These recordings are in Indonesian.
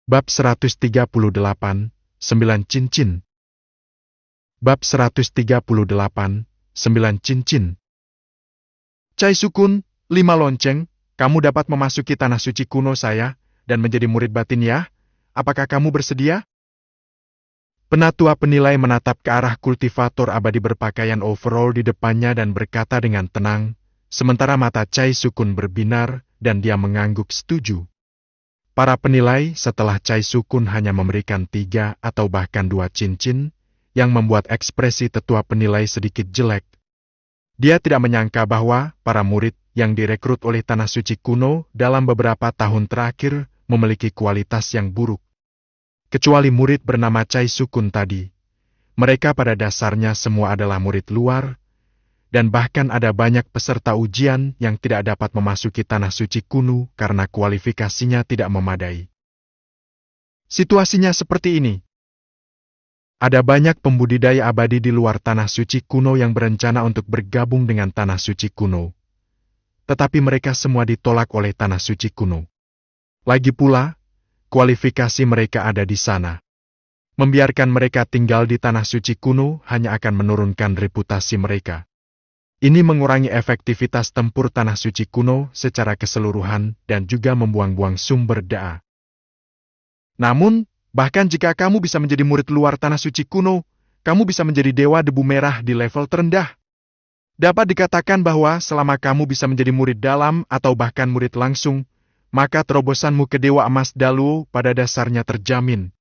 Bab 138, 9 cincin. Bab 138, 9 cincin. Cai Sukun, 5 lonceng, kamu dapat memasuki tanah suci kuno saya, dan menjadi murid batin ya? Apakah kamu bersedia? Penatua penilai menatap ke arah kultivator abadi berpakaian overall di depannya dan berkata dengan tenang, sementara mata Cai Sukun berbinar, dan dia mengangguk setuju. Para penilai setelah Cai Sukun hanya memberikan 3 atau bahkan 2 cincin, yang membuat ekspresi tetua penilai sedikit jelek. Dia tidak menyangka bahwa para murid yang direkrut oleh Tanah Suci Kuno dalam beberapa tahun terakhir memiliki kualitas yang buruk. Kecuali murid bernama Cai Sukun tadi. Mereka pada dasarnya semua adalah murid luar, dan bahkan ada banyak peserta ujian yang tidak dapat memasuki Tanah Suci Kuno karena kualifikasinya tidak memadai. Situasinya seperti ini. Ada banyak pembudidaya abadi di luar Tanah Suci Kuno yang berencana untuk bergabung dengan Tanah Suci Kuno. Tetapi mereka semua ditolak oleh Tanah Suci Kuno. Lagi pula, kualifikasi mereka ada di sana. Membiarkan mereka tinggal di Tanah Suci Kuno hanya akan menurunkan reputasi mereka. Ini mengurangi efektivitas tempur Tanah Suci Kuno secara keseluruhan dan juga membuang-buang sumber daya. Namun, bahkan jika kamu bisa menjadi murid luar Tanah Suci Kuno, kamu bisa menjadi dewa debu merah di level terendah. Dapat dikatakan bahwa selama kamu bisa menjadi murid dalam atau bahkan murid langsung, maka terobosanmu ke Dewa Emas Daluo pada dasarnya terjamin.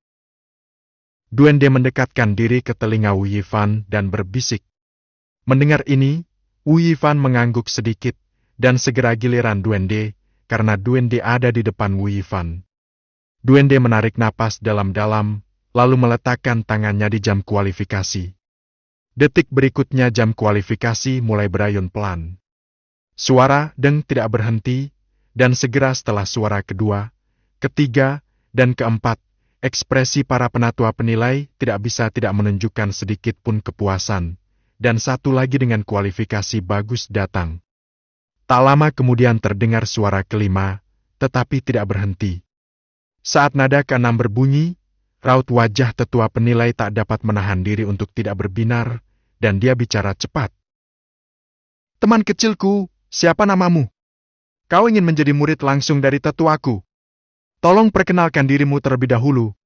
Duende mendekatkan diri ke telinga Wu Yifan dan berbisik. Mendengar ini, Wu Yifan mengangguk sedikit, dan segera giliran Duende, karena Duende ada di depan Wu Yifan. Duende menarik napas dalam-dalam, lalu meletakkan tangannya di jam kualifikasi. Detik berikutnya jam kualifikasi mulai berayun pelan. Suara deng tidak berhenti, dan segera setelah suara kedua, ketiga, dan keempat, ekspresi para penatua penilai tidak bisa tidak menunjukkan sedikit pun kepuasan. Dan satu lagi dengan kualifikasi bagus datang. Tak lama kemudian terdengar suara kelima, tetapi tidak berhenti. Saat nada keenam berbunyi, raut wajah tetua penilai tak dapat menahan diri untuk tidak berbinar, dan dia bicara cepat. Teman kecilku, siapa namamu? Kau ingin menjadi murid langsung dari tetuaku. Tolong perkenalkan dirimu terlebih dahulu.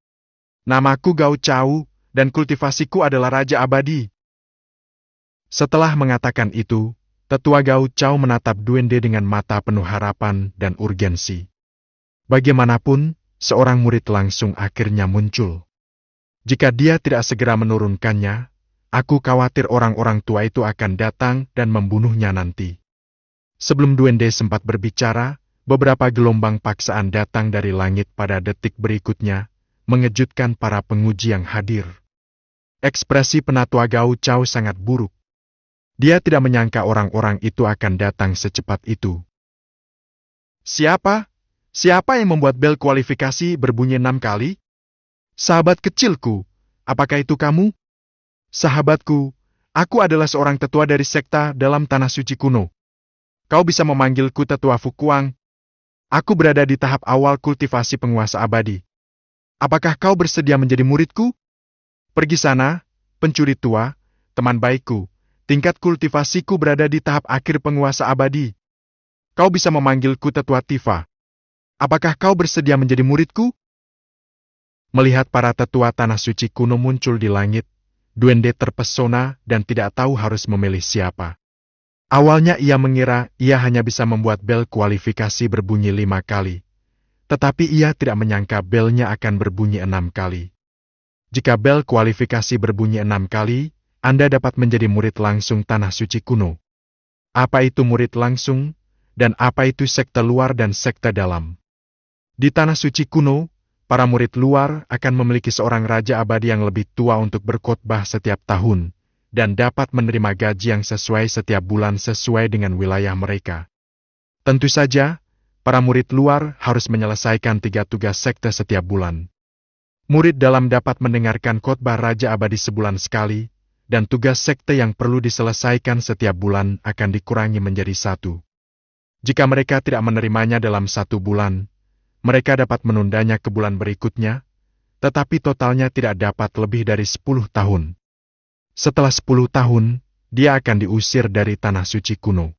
Namaku Gao Chao, dan kultivasiku adalah Raja Abadi. Setelah mengatakan itu, tetua Gao Chao menatap Duende dengan mata penuh harapan dan urgensi. Bagaimanapun, seorang murid langsung akhirnya muncul. Jika dia tidak segera menurunkannya, aku khawatir orang-orang tua itu akan datang dan membunuhnya nanti. Sebelum Duende sempat berbicara, beberapa gelombang paksaan datang dari langit pada detik berikutnya, mengejutkan para penguji yang hadir. Ekspresi penatua Gao Chao sangat buruk. Dia tidak menyangka orang-orang itu akan datang secepat itu. Siapa? Siapa yang membuat bel kualifikasi berbunyi 6 kali? Sahabat kecilku, apakah itu kamu? Sahabatku, aku adalah seorang tetua dari sekta dalam Tanah Suci Kuno. Kau bisa memanggilku Tetua Fukuang. Aku berada di tahap awal kultivasi penguasa abadi. Apakah kau bersedia menjadi muridku? Pergi sana, pencuri tua, teman baikku. Tingkat kultivasiku berada di tahap akhir penguasa abadi. Kau bisa memanggilku Tetua Tifa. Apakah kau bersedia menjadi muridku? Melihat para tetua Tanah Suci Kuno muncul di langit, Duende terpesona dan tidak tahu harus memilih siapa. Awalnya ia mengira ia hanya bisa membuat bel kualifikasi berbunyi 5 kali. Tetapi ia tidak menyangka belnya akan berbunyi 6 kali. Jika bel kualifikasi berbunyi 6 kali, Anda dapat menjadi murid langsung Tanah Suci Kuno. Apa itu murid langsung, dan apa itu sekte luar dan sekte dalam? Di Tanah Suci Kuno, para murid luar akan memiliki seorang raja abadi yang lebih tua untuk berkhotbah setiap tahun, dan dapat menerima gaji yang sesuai setiap bulan sesuai dengan wilayah mereka. Tentu saja, para murid luar harus menyelesaikan 3 tugas sekte setiap bulan. Murid dalam dapat mendengarkan khotbah raja abadi sebulan sekali, dan tugas sekte yang perlu diselesaikan setiap bulan akan dikurangi menjadi 1. Jika mereka tidak menerimanya dalam 1 bulan, mereka dapat menundanya ke bulan berikutnya, tetapi totalnya tidak dapat lebih dari 10 tahun. Setelah 10 tahun, dia akan diusir dari tanah suci kuno.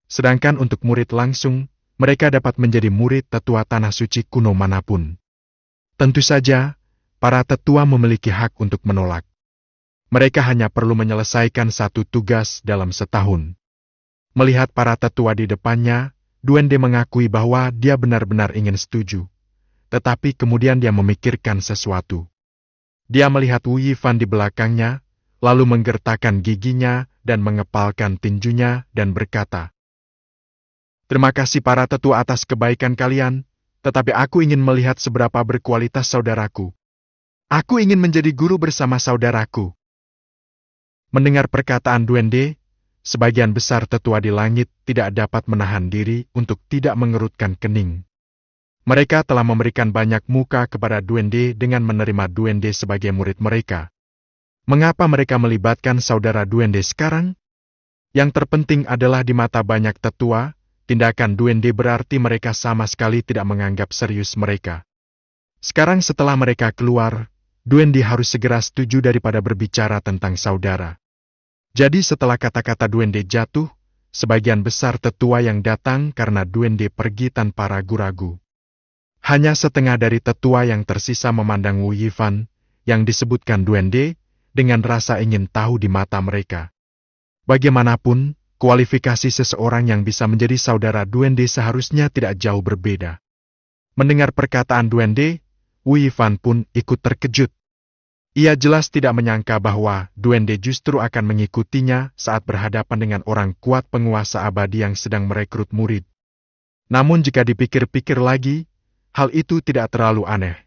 Sedangkan untuk murid langsung, mereka dapat menjadi murid tetua tanah suci kuno manapun. Tentu saja, para tetua memiliki hak untuk menolak. Mereka hanya perlu menyelesaikan satu tugas dalam setahun. Melihat para tetua di depannya, Duende mengakui bahwa dia benar-benar ingin setuju. Tetapi kemudian dia memikirkan sesuatu. Dia melihat Wu Yifan di belakangnya, lalu menggertakkan giginya dan mengepalkan tinjunya dan berkata, "Terima kasih para tetua atas kebaikan kalian, tetapi aku ingin melihat seberapa berkualitas saudaraku. Aku ingin menjadi guru bersama saudaraku." Mendengar perkataan Duende, sebagian besar tetua di langit tidak dapat menahan diri untuk tidak mengerutkan kening. Mereka telah memberikan banyak muka kepada Duende dengan menerima Duende sebagai murid mereka. Mengapa mereka melibatkan saudara Duende sekarang? Yang terpenting adalah di mata banyak tetua, tindakan Duende berarti mereka sama sekali tidak menganggap serius mereka. Sekarang setelah mereka keluar, Duende harus segera setuju daripada berbicara tentang saudara. Jadi setelah kata-kata Duende jatuh, sebagian besar tetua yang datang karena Duende pergi tanpa ragu-ragu. Hanya setengah dari tetua yang tersisa memandang Wu Yifan, yang disebutkan Duende, dengan rasa ingin tahu di mata mereka. Bagaimanapun, kualifikasi seseorang yang bisa menjadi saudara Duende seharusnya tidak jauh berbeda. Mendengar perkataan Duende, Wu Yifan pun ikut terkejut. Ia jelas tidak menyangka bahwa Duende justru akan mengikutinya saat berhadapan dengan orang kuat penguasa abadi yang sedang merekrut murid. Namun jika dipikir-pikir lagi, hal itu tidak terlalu aneh.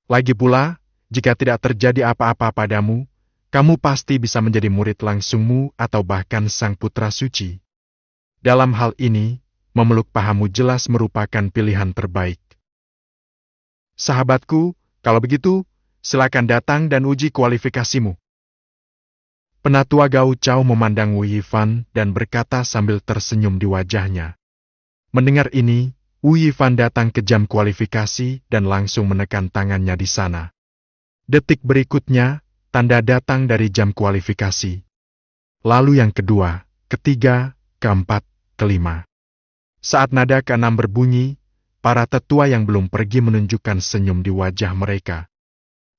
Lagi pula, jika tidak terjadi apa-apa padamu, kamu pasti bisa menjadi murid langsungmu atau bahkan sang putra suci. Dalam hal ini, memeluk pahamu jelas merupakan pilihan terbaik. Sahabatku, kalau begitu, silakan datang dan uji kualifikasimu. Penatua Gao Chao memandang Wu Yifan dan berkata sambil tersenyum di wajahnya. Mendengar ini, Wu Yifan datang ke jam kualifikasi dan langsung menekan tangannya di sana. Detik berikutnya, tanda datang dari jam kualifikasi. Lalu yang kedua, ketiga, keempat, kelima. Saat nada keenam berbunyi, para tetua yang belum pergi menunjukkan senyum di wajah mereka.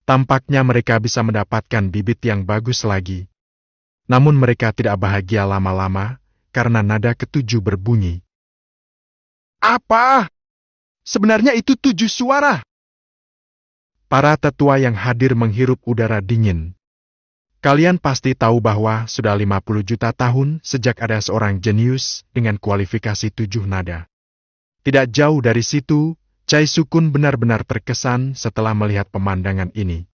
Tampaknya mereka bisa mendapatkan bibit yang bagus lagi. Namun mereka tidak bahagia lama-lama, karena nada ketujuh berbunyi. Apa? Sebenarnya itu 7 suara. Para tetua yang hadir menghirup udara dingin. Kalian pasti tahu bahwa sudah 50 juta tahun sejak ada seorang jenius dengan kualifikasi 7 nada. Tidak jauh dari situ, Cai Sukun benar-benar terkesan setelah melihat pemandangan ini.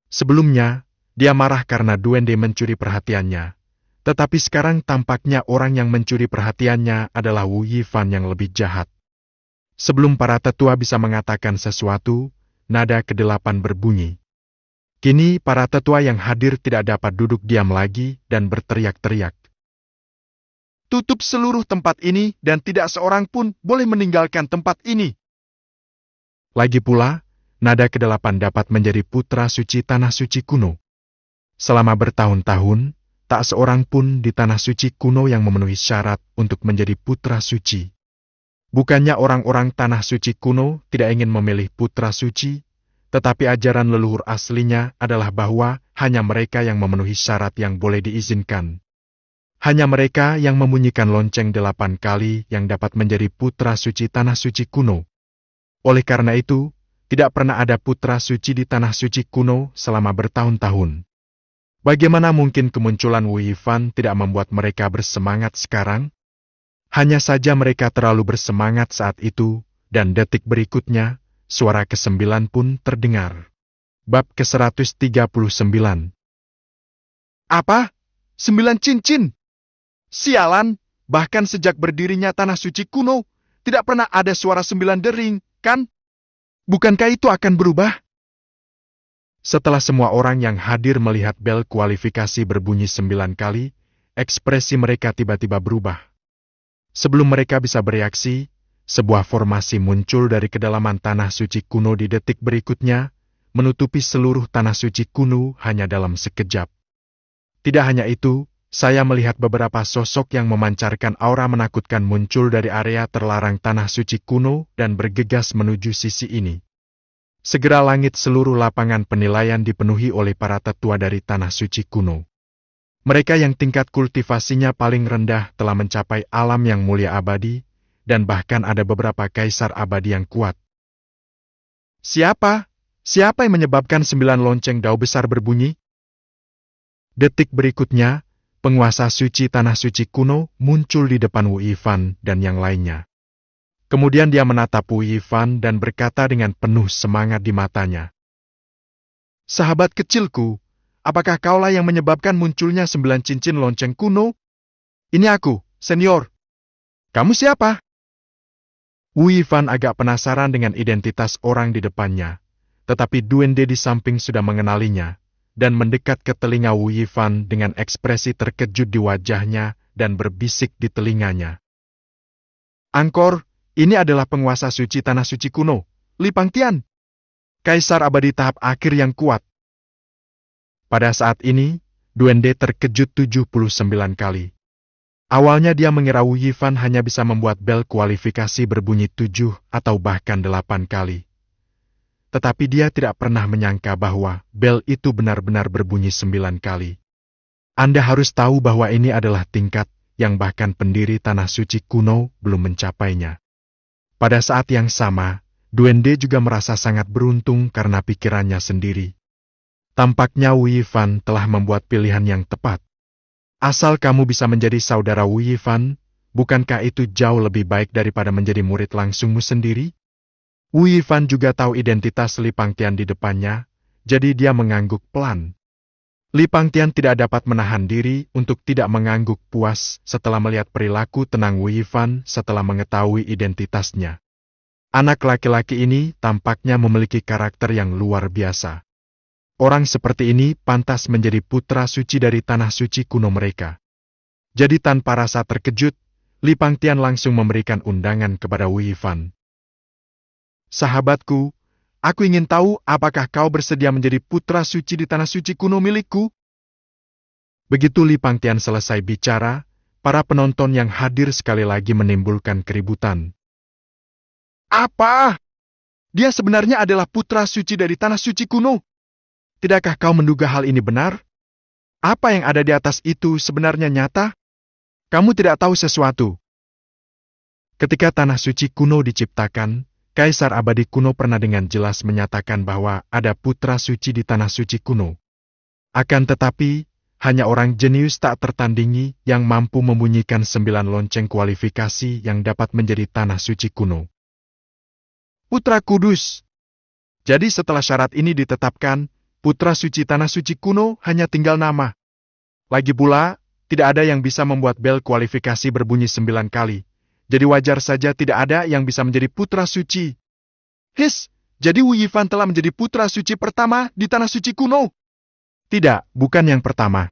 Sebelumnya, dia marah karena Duende mencuri perhatiannya. Tetapi sekarang tampaknya orang yang mencuri perhatiannya adalah Wu Yifan yang lebih jahat. Sebelum para tetua bisa mengatakan sesuatu, nada ke-8 berbunyi. Kini para tetua yang hadir tidak dapat duduk diam lagi dan berteriak-teriak. Tutup seluruh tempat ini dan tidak seorang pun boleh meninggalkan tempat ini. Lagi pula, nada ke-8 dapat menjadi putra suci tanah suci kuno. Selama bertahun-tahun, tak seorang pun di tanah suci kuno yang memenuhi syarat untuk menjadi putra suci. Bukannya orang-orang tanah suci kuno tidak ingin memilih putra suci, tetapi ajaran leluhur aslinya adalah bahwa hanya mereka yang memenuhi syarat yang boleh diizinkan. Hanya mereka yang membunyikan lonceng 8 kali yang dapat menjadi putra suci tanah suci kuno. Oleh karena itu, tidak pernah ada putra suci di tanah suci kuno selama bertahun-tahun. Bagaimana mungkin kemunculan Wu Yifan tidak membuat mereka bersemangat sekarang? Hanya saja mereka terlalu bersemangat saat itu, dan detik berikutnya, suara ke-9 pun terdengar. Bab ke-139. Apa? 9 cincin? Sialan, bahkan sejak berdirinya tanah suci kuno, tidak pernah ada suara 9 dering, kan? Bukankah itu akan berubah? Setelah semua orang yang hadir melihat bel kualifikasi berbunyi 9 kali, ekspresi mereka tiba-tiba berubah. Sebelum mereka bisa bereaksi, sebuah formasi muncul dari kedalaman tanah suci kuno di detik berikutnya, menutupi seluruh tanah suci kuno hanya dalam sekejap. Tidak hanya itu, saya melihat beberapa sosok yang memancarkan aura menakutkan muncul dari area terlarang tanah suci kuno dan bergegas menuju sisi ini. Segera langit seluruh lapangan penilaian dipenuhi oleh para tetua dari tanah suci kuno. Mereka yang tingkat kultivasinya paling rendah telah mencapai alam yang mulia abadi, dan bahkan ada beberapa kaisar abadi yang kuat. Siapa? Siapa yang menyebabkan 9 lonceng dao besar berbunyi? Detik berikutnya, penguasa suci tanah suci kuno muncul di depan Wu Yifan dan yang lainnya. Kemudian dia menatap Wu Yifan dan berkata dengan penuh semangat di matanya. Sahabat kecilku, apakah kaulah yang menyebabkan munculnya 9 cincin lonceng kuno? Ini aku, senior. Kamu siapa? Wu Yifan agak penasaran dengan identitas orang di depannya, tetapi duende di samping sudah mengenalinya, dan mendekat ke telinga Wu Yifan dengan ekspresi terkejut di wajahnya dan berbisik di telinganya. Angkor, ini adalah penguasa suci tanah suci kuno, Li Pangtian. Kaisar abadi tahap akhir yang kuat. Pada saat ini, duende terkejut 79 kali. Awalnya dia mengira Wu Yifan hanya bisa membuat bel kualifikasi berbunyi 7 atau bahkan 8 kali. Tetapi dia tidak pernah menyangka bahwa bel itu benar-benar berbunyi 9 kali. Anda harus tahu bahwa ini adalah tingkat yang bahkan pendiri tanah suci kuno belum mencapainya. Pada saat yang sama, duende juga merasa sangat beruntung karena pikirannya sendiri. Tampaknya Wu Yifan telah membuat pilihan yang tepat. Asal kamu bisa menjadi saudara Wu Yifan, bukankah itu jauh lebih baik daripada menjadi murid langsungmu sendiri? Wu Yifan juga tahu identitas Li Pangtian di depannya, jadi dia mengangguk pelan. Li Pangtian tidak dapat menahan diri untuk tidak mengangguk puas setelah melihat perilaku tenang Wu Yifan setelah mengetahui identitasnya. Anak laki-laki ini tampaknya memiliki karakter yang luar biasa. Orang seperti ini pantas menjadi putra suci dari tanah suci kuno mereka. Jadi tanpa rasa terkejut, Li Pangtian langsung memberikan undangan kepada Wu Yifan. Sahabatku, aku ingin tahu apakah kau bersedia menjadi putra suci di tanah suci kuno milikku? Begitu Li Pangtian selesai bicara, para penonton yang hadir sekali lagi menimbulkan keributan. Apa? Dia sebenarnya adalah putra suci dari tanah suci kuno. Tidakkah kau menduga hal ini benar? Apa yang ada di atas itu sebenarnya nyata? Kamu tidak tahu sesuatu. Ketika tanah suci kuno diciptakan, Kaisar abadi kuno pernah dengan jelas menyatakan bahwa ada putra suci di tanah suci kuno. Akan tetapi, hanya orang jenius tak tertandingi yang mampu membunyikan 9 lonceng kualifikasi yang dapat menjadi tanah suci kuno. Putra Kudus. Jadi setelah syarat ini ditetapkan, putra suci tanah suci kuno hanya tinggal nama. Lagi pula, tidak ada yang bisa membuat bel kualifikasi berbunyi 9 kali. Jadi wajar saja tidak ada yang bisa menjadi putra suci. His, jadi Wu Yifan telah menjadi putra suci pertama di tanah suci kuno. Tidak, bukan yang pertama.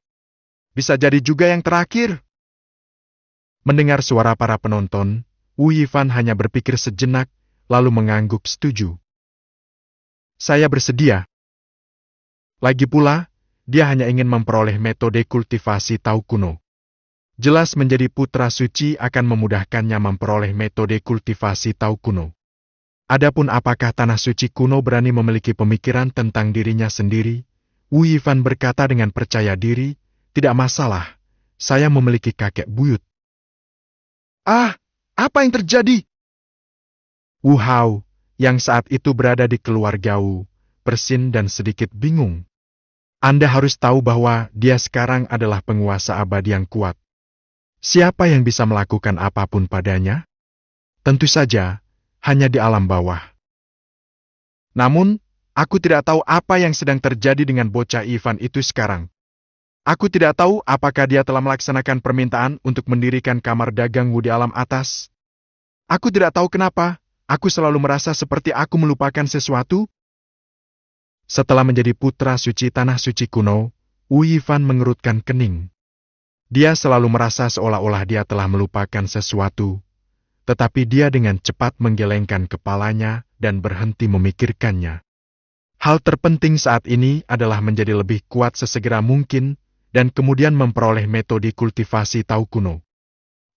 Bisa jadi juga yang terakhir. Mendengar suara para penonton, Wu Yifan hanya berpikir sejenak, lalu mengangguk setuju. Saya bersedia. Lagi pula, dia hanya ingin memperoleh metode kultivasi Tao kuno. Jelas menjadi putra suci akan memudahkannya memperoleh metode kultivasi Tao kuno. Adapun apakah tanah suci kuno berani memiliki pemikiran tentang dirinya sendiri, Wu Yifan berkata dengan percaya diri, tidak masalah, saya memiliki kakek buyut. Ah, apa yang terjadi? Wu Hao, yang saat itu berada di keluarga Wu, bersin dan sedikit bingung. Anda harus tahu bahwa dia sekarang adalah penguasa abadi yang kuat. Siapa yang bisa melakukan apapun padanya? Tentu saja, hanya di alam bawah. Namun, aku tidak tahu apa yang sedang terjadi dengan bocah Ivan itu sekarang. Aku tidak tahu apakah dia telah melaksanakan permintaan untuk mendirikan kamar dagang Wu di alam atas. Aku tidak tahu kenapa, aku selalu merasa seperti aku melupakan sesuatu. Setelah menjadi putra suci tanah suci kuno, Wu Yifan mengerutkan kening. Dia selalu merasa seolah-olah dia telah melupakan sesuatu. tetapi dia dengan cepat menggelengkan kepalanya dan berhenti memikirkannya. Hal terpenting saat ini adalah menjadi lebih kuat sesegera mungkin dan kemudian memperoleh metode kultivasi tahu kuno.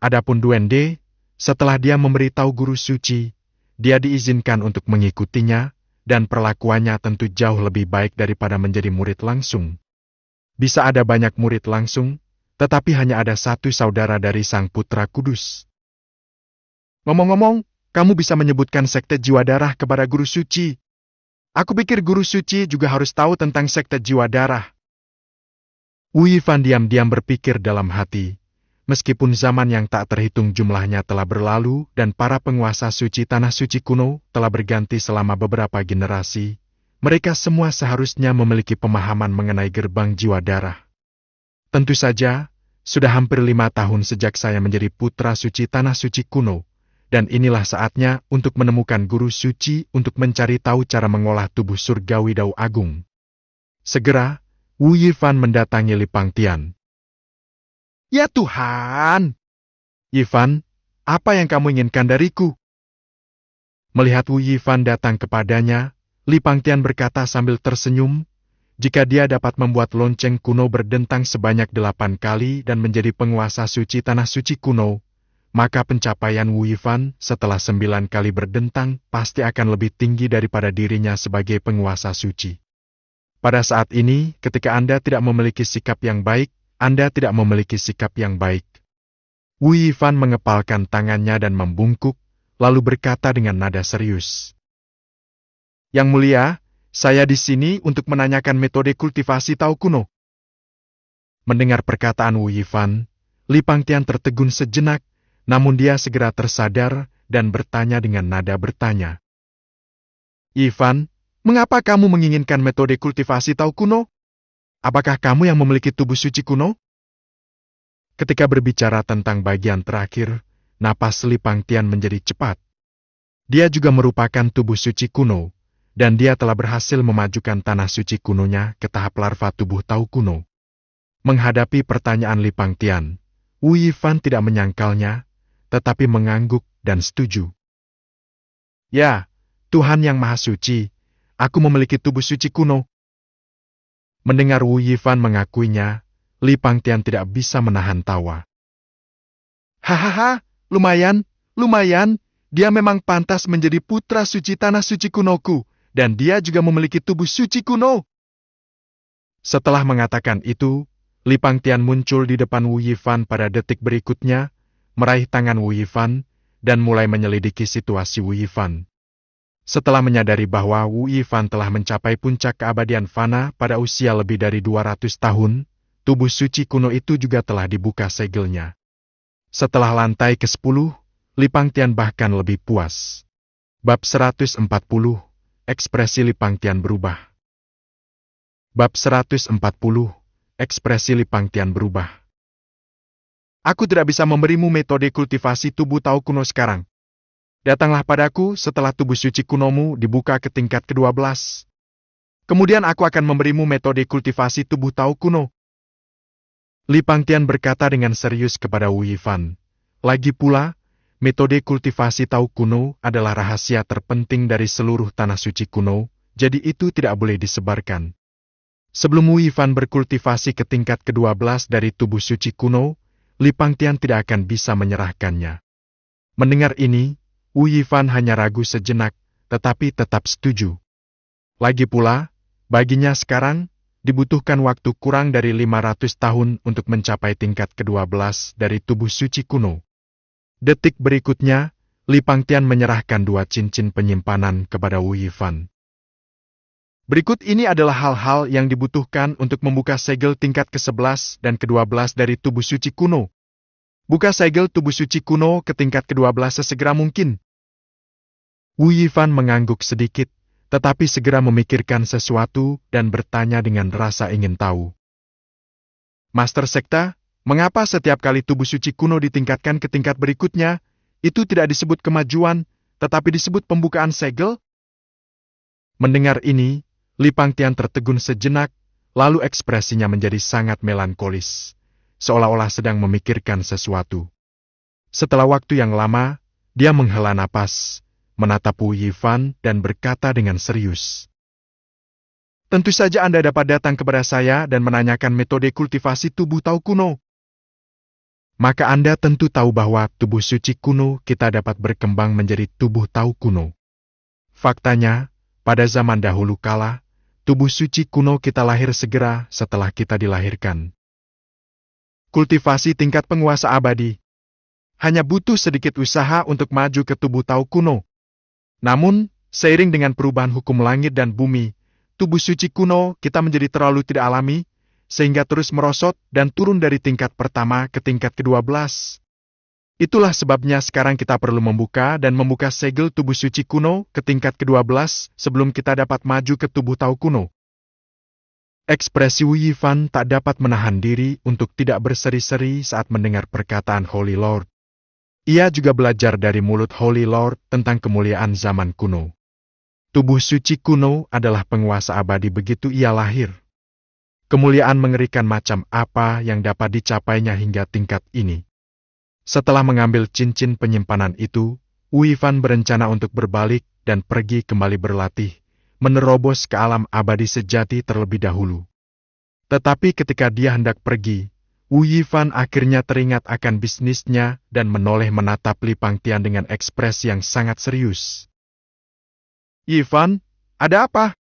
Adapun Duende, setelah dia memberitahu guru suci, dia diizinkan untuk mengikutinya dan perlakuannya tentu jauh lebih baik daripada menjadi murid langsung. Bisa ada banyak murid langsung, tetapi hanya ada satu saudara dari Sang Putra Kudus. Ngomong-ngomong, kamu bisa menyebutkan sekte jiwa darah kepada guru suci. Aku pikir guru suci juga harus tahu tentang sekte jiwa darah. Wu Yifan diam-diam berpikir dalam hati. Meskipun zaman yang tak terhitung jumlahnya telah berlalu dan para penguasa suci tanah suci kuno telah berganti selama beberapa generasi, mereka semua seharusnya memiliki pemahaman mengenai gerbang jiwa darah. Tentu saja, sudah hampir 5 tahun sejak saya menjadi putra suci tanah suci kuno, dan inilah saatnya untuk menemukan guru suci untuk mencari tahu cara mengolah tubuh surgawi Dao Agung. Segera, Wu Yifan mendatangi Li Pangtian. Ya Tuhan! Yifan, apa yang kamu inginkan dariku? Melihat Wu Yifan datang kepadanya, Li Pangtian berkata sambil tersenyum, jika dia dapat membuat lonceng kuno berdentang sebanyak 8 kali dan menjadi penguasa suci tanah suci kuno, maka pencapaian Wu Yifan setelah 9 kali berdentang pasti akan lebih tinggi daripada dirinya sebagai penguasa suci. Pada saat ini, ketika Anda tidak memiliki sikap yang baik, Anda tidak memiliki sikap yang baik. Wu Yifan mengepalkan tangannya dan membungkuk, lalu berkata dengan nada serius. Yang mulia, saya di sini untuk menanyakan metode kultivasi tahu kuno. Mendengar perkataan Wu Yifan, Li Pangtian tertegun sejenak, namun dia segera tersadar dan bertanya dengan nada bertanya. Yifan, mengapa kamu menginginkan metode kultivasi tahu kuno? Apakah kamu yang memiliki tubuh suci kuno? Ketika berbicara tentang bagian terakhir, napas Li Pangtian menjadi cepat. Dia juga merupakan tubuh suci kuno, dan dia telah berhasil memajukan tanah suci kunonya ke tahap larva tubuh tahu kuno. Menghadapi pertanyaan Li Pangtian, Wu Yifan tidak menyangkalnya, tetapi mengangguk dan setuju. Ya, Tuhan yang Maha Suci, aku memiliki tubuh suci kuno. Mendengar Wu Yifan mengakuinya, Li Pangtian tidak bisa menahan tawa. Hahaha, lumayan, dia memang pantas menjadi putra suci tanah suci kunoku, dan dia juga memiliki tubuh suci kuno. Setelah mengatakan itu, Li Pangtian muncul di depan Wu Yifan pada detik berikutnya, meraih tangan Wu Yifan, dan mulai menyelidiki situasi Wu Yifan. Setelah menyadari bahwa Wu Yifan telah mencapai puncak keabadian fana pada usia lebih dari 200 tahun, tubuh suci kuno itu juga telah dibuka segelnya. Setelah lantai ke-10, Li Pangtian bahkan lebih puas. Bab 140, ekspresi Li Pangtian berubah. Bab 140, ekspresi Li Pangtian berubah. Aku tidak bisa memberimu metode kultivasi tubuh tahu kuno sekarang. Datanglah padaku setelah tubuh suci kunomu dibuka ke tingkat ke-12. Kemudian aku akan memberimu metode kultivasi tubuh tahu kuno. Li Pangtian berkata dengan serius kepada Wu Yifan. Lagi pula, metode kultivasi tahu kuno adalah rahasia terpenting dari seluruh tanah suci kuno, jadi itu tidak boleh disebarkan. Sebelum Wu Yifan berkultivasi ke tingkat ke-12 dari tubuh suci kuno, Li Pangtian tidak akan bisa menyerahkannya. Mendengar ini, Wu Yifan hanya ragu sejenak, tetapi tetap setuju. Lagi pula, baginya sekarang, dibutuhkan waktu kurang dari 500 tahun untuk mencapai tingkat ke-12 dari tubuh suci kuno. Detik berikutnya, Li Pangtian menyerahkan 2 cincin penyimpanan kepada Wu Yifan. Berikut ini adalah hal-hal yang dibutuhkan untuk membuka segel tingkat ke-11 dan ke-12 dari tubuh suci kuno. Buka segel tubuh suci kuno ke tingkat ke-12 sesegera mungkin. Wu Yifan mengangguk sedikit, tetapi segera memikirkan sesuatu dan bertanya dengan rasa ingin tahu. Master Sekta, mengapa setiap kali tubuh suci kuno ditingkatkan ke tingkat berikutnya, itu tidak disebut kemajuan, tetapi disebut pembukaan segel? Mendengar ini, Li Pangtian tertegun sejenak, lalu ekspresinya menjadi sangat melankolis, seolah-olah sedang memikirkan sesuatu. Setelah waktu yang lama, Dia menghela napas, menatap Wu Yifan dan berkata dengan serius. Tentu saja Anda dapat datang kepada saya dan menanyakan metode kultivasi tubuh Tao kuno. Maka Anda tentu tahu bahwa tubuh suci kuno kita dapat berkembang menjadi tubuh Tao kuno. Faktanya, pada zaman dahulu kala, tubuh suci kuno kita lahir segera setelah kita dilahirkan. Kultivasi tingkat penguasa abadi. Hanya butuh sedikit usaha untuk maju ke tubuh Tao kuno. Namun, seiring dengan perubahan hukum langit dan bumi, tubuh suci kuno kita menjadi terlalu tidak alami, sehingga terus merosot dan turun dari tingkat pertama ke tingkat ke-12. Itulah sebabnya sekarang kita perlu membuka segel tubuh suci kuno ke tingkat ke-12 sebelum kita dapat maju ke tubuh Tao kuno. Ekspresi Wu Yifan tak dapat menahan diri untuk tidak berseri-seri saat mendengar perkataan Holy Lord. Ia juga belajar dari mulut Holy Lord tentang kemuliaan zaman kuno. Tubuh suci kuno adalah penguasa abadi begitu ia lahir. Kemuliaan mengerikan macam apa yang dapat dicapainya hingga tingkat ini. Setelah mengambil cincin penyimpanan itu, Wu Yifan berencana untuk berbalik dan pergi kembali berlatih, menerobos ke alam abadi sejati terlebih dahulu. Tetapi ketika dia hendak pergi, Wu Yifan akhirnya teringat akan bisnisnya dan menoleh menatap Li Pangtian dengan ekspresi yang sangat serius. Yifan, ada apa?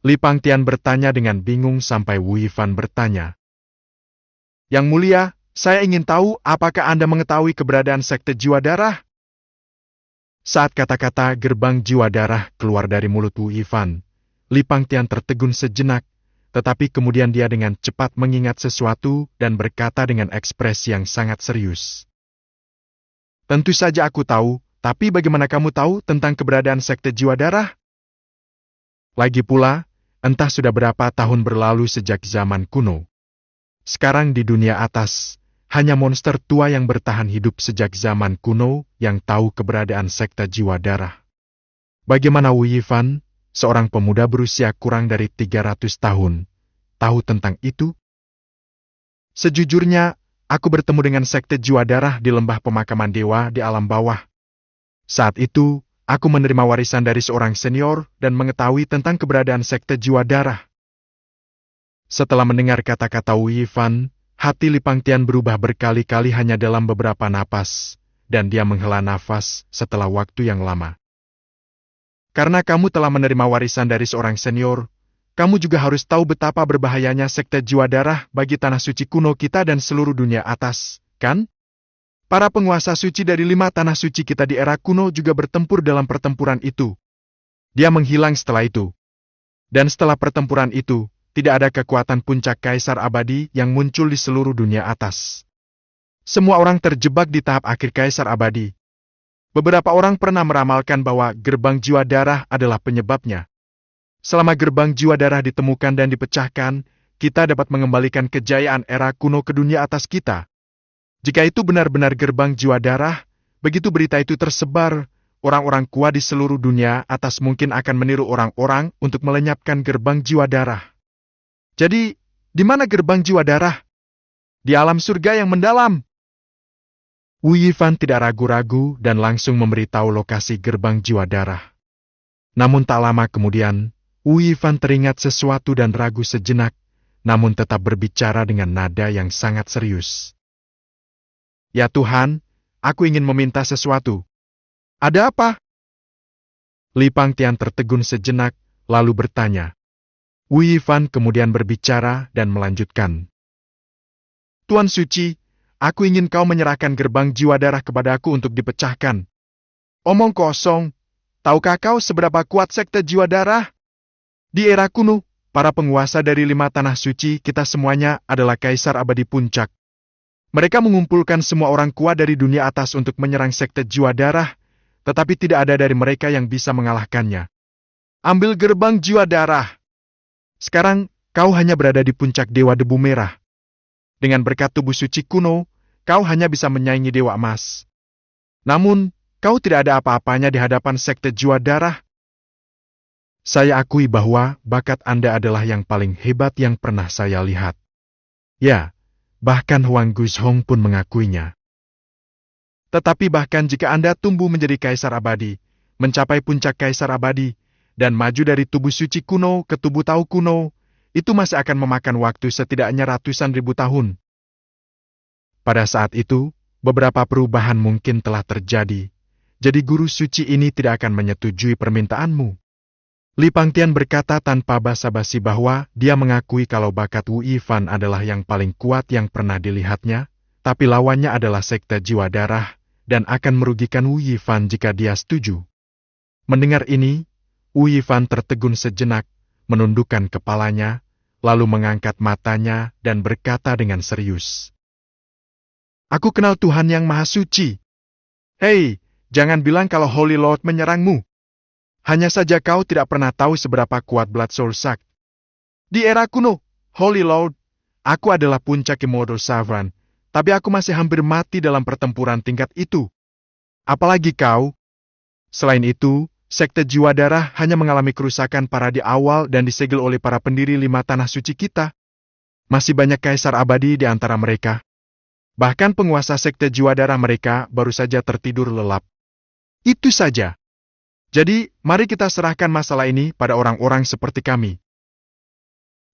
Li Pangtian bertanya dengan bingung sampai Wu Yifan bertanya. Yang mulia, saya ingin tahu apakah Anda mengetahui keberadaan sekte jiwa darah? Saat kata-kata gerbang jiwa darah keluar dari mulut Wu Yifan, Li Pangtian tertegun sejenak, tetapi kemudian dia dengan cepat mengingat sesuatu dan berkata dengan ekspresi yang sangat serius. Tentu saja aku tahu, tapi bagaimana kamu tahu tentang keberadaan sekte jiwa darah? Lagi pula, entah sudah berapa tahun berlalu sejak zaman kuno. Sekarang di dunia atas, hanya monster tua yang bertahan hidup sejak zaman kuno yang tahu keberadaan sekte jiwa darah. Bagaimana Wu Yifan, seorang pemuda berusia kurang dari 300 tahun, tahu tentang itu? Sejujurnya, aku bertemu dengan sekte jiwa darah di lembah pemakaman dewa di alam bawah. Saat itu, aku menerima warisan dari seorang senior dan mengetahui tentang keberadaan sekte jiwa darah. Setelah mendengar kata-kata Wu Yifan, hati Li Pangtian berubah berkali-kali hanya dalam beberapa napas, dan dia menghela nafas setelah waktu yang lama. Karena kamu telah menerima warisan dari seorang senior, kamu juga harus tahu betapa berbahayanya sekte jiwa darah bagi tanah suci kuno kita dan seluruh dunia atas, kan? Para penguasa suci dari 5 tanah suci kita di era kuno juga bertempur dalam pertempuran itu. Dia menghilang setelah itu. Dan setelah pertempuran itu, tidak ada kekuatan puncak kaisar abadi yang muncul di seluruh dunia atas. Semua orang terjebak di tahap akhir kaisar abadi. Beberapa orang pernah meramalkan bahwa gerbang jiwa darah adalah penyebabnya. Selama gerbang jiwa darah ditemukan dan dipecahkan, kita dapat mengembalikan kejayaan era kuno ke dunia atas kita. Jika itu benar-benar gerbang jiwa darah, begitu berita itu tersebar, orang-orang kuat di seluruh dunia atas mungkin akan meniru orang-orang untuk melenyapkan gerbang jiwa darah. Jadi, di mana gerbang jiwa darah? Di alam surga yang mendalam. Wu Yifan tidak ragu-ragu dan langsung memberitahu lokasi gerbang jiwa darah. Namun tak lama kemudian, Wu Yifan teringat sesuatu dan ragu sejenak, namun tetap berbicara dengan nada yang sangat serius. Ya Tuhan, aku ingin meminta sesuatu. Ada apa? Li Pangtian tertegun sejenak, lalu bertanya. Wu Yifan kemudian berbicara dan melanjutkan. Tuan Suci, aku ingin kau menyerahkan gerbang jiwa darah kepadaku untuk dipecahkan. Omong kosong, tahukah kau seberapa kuat sekte jiwa darah? Di era kuno, para penguasa dari 5 tanah suci kita semuanya adalah kaisar abadi puncak. Mereka mengumpulkan semua orang kuat dari dunia atas untuk menyerang sekte jiwa darah, tetapi tidak ada dari mereka yang bisa mengalahkannya. Ambil gerbang jiwa darah. Sekarang, kau hanya berada di puncak dewa debu merah. Dengan berkat tubuh suci kuno, kau hanya bisa menyaingi dewa emas. Namun, kau tidak ada apa-apanya di hadapan sekte jiwa darah. Saya akui bahwa bakat Anda adalah yang paling hebat yang pernah saya lihat. Ya, bahkan Huang Gushong pun mengakuinya. Tetapi bahkan jika Anda tumbuh menjadi kaisar abadi, mencapai puncak kaisar abadi, dan maju dari tubuh suci kuno ke tubuh tahu kuno, itu masih akan memakan waktu setidaknya ratusan ribu tahun. Pada saat itu, beberapa perubahan mungkin telah terjadi, jadi guru suci ini tidak akan menyetujui permintaanmu. Li Pangtian berkata tanpa basa-basi bahwa dia mengakui kalau bakat Wu Yifan adalah yang paling kuat yang pernah dilihatnya, tapi lawannya adalah sekte jiwa darah, dan akan merugikan Wu Yifan jika dia setuju. Mendengar ini, Wu Yifan tertegun sejenak, menundukkan kepalanya, lalu mengangkat matanya dan berkata dengan serius, "Aku kenal Tuhan yang Maha Suci. Hei, jangan bilang kalau Holy Lord menyerangmu. Hanya saja kau tidak pernah tahu seberapa kuat Blood Soul Sack. Di era kuno, Holy Lord, aku adalah puncak Immortal Sovereign, tapi aku masih hampir mati dalam pertempuran tingkat itu. Apalagi kau. Selain itu, sekte jiwa darah hanya mengalami kerusakan parah di awal dan disegel oleh para pendiri 5 tanah suci kita. Masih banyak kaisar abadi di antara mereka. Bahkan penguasa sekte jiwa darah mereka baru saja tertidur lelap. Itu saja. Jadi, mari kita serahkan masalah ini pada orang-orang seperti kami."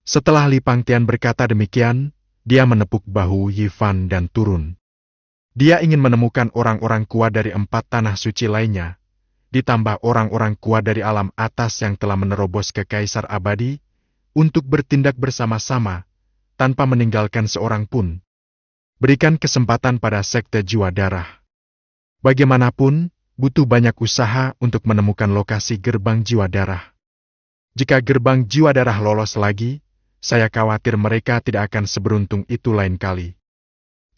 Setelah Li Pangtian berkata demikian, dia menepuk bahu Yifan dan turun. Dia ingin menemukan orang-orang kuat dari 4 tanah suci lainnya, ditambah orang-orang kuat dari alam atas yang telah menerobos ke Kaisar Abadi, untuk bertindak bersama-sama, tanpa meninggalkan seorang pun. Berikan kesempatan pada sekte jiwa darah. Bagaimanapun, butuh banyak usaha untuk menemukan lokasi gerbang jiwa darah. Jika gerbang jiwa darah lolos lagi, saya khawatir mereka tidak akan seberuntung itu lain kali.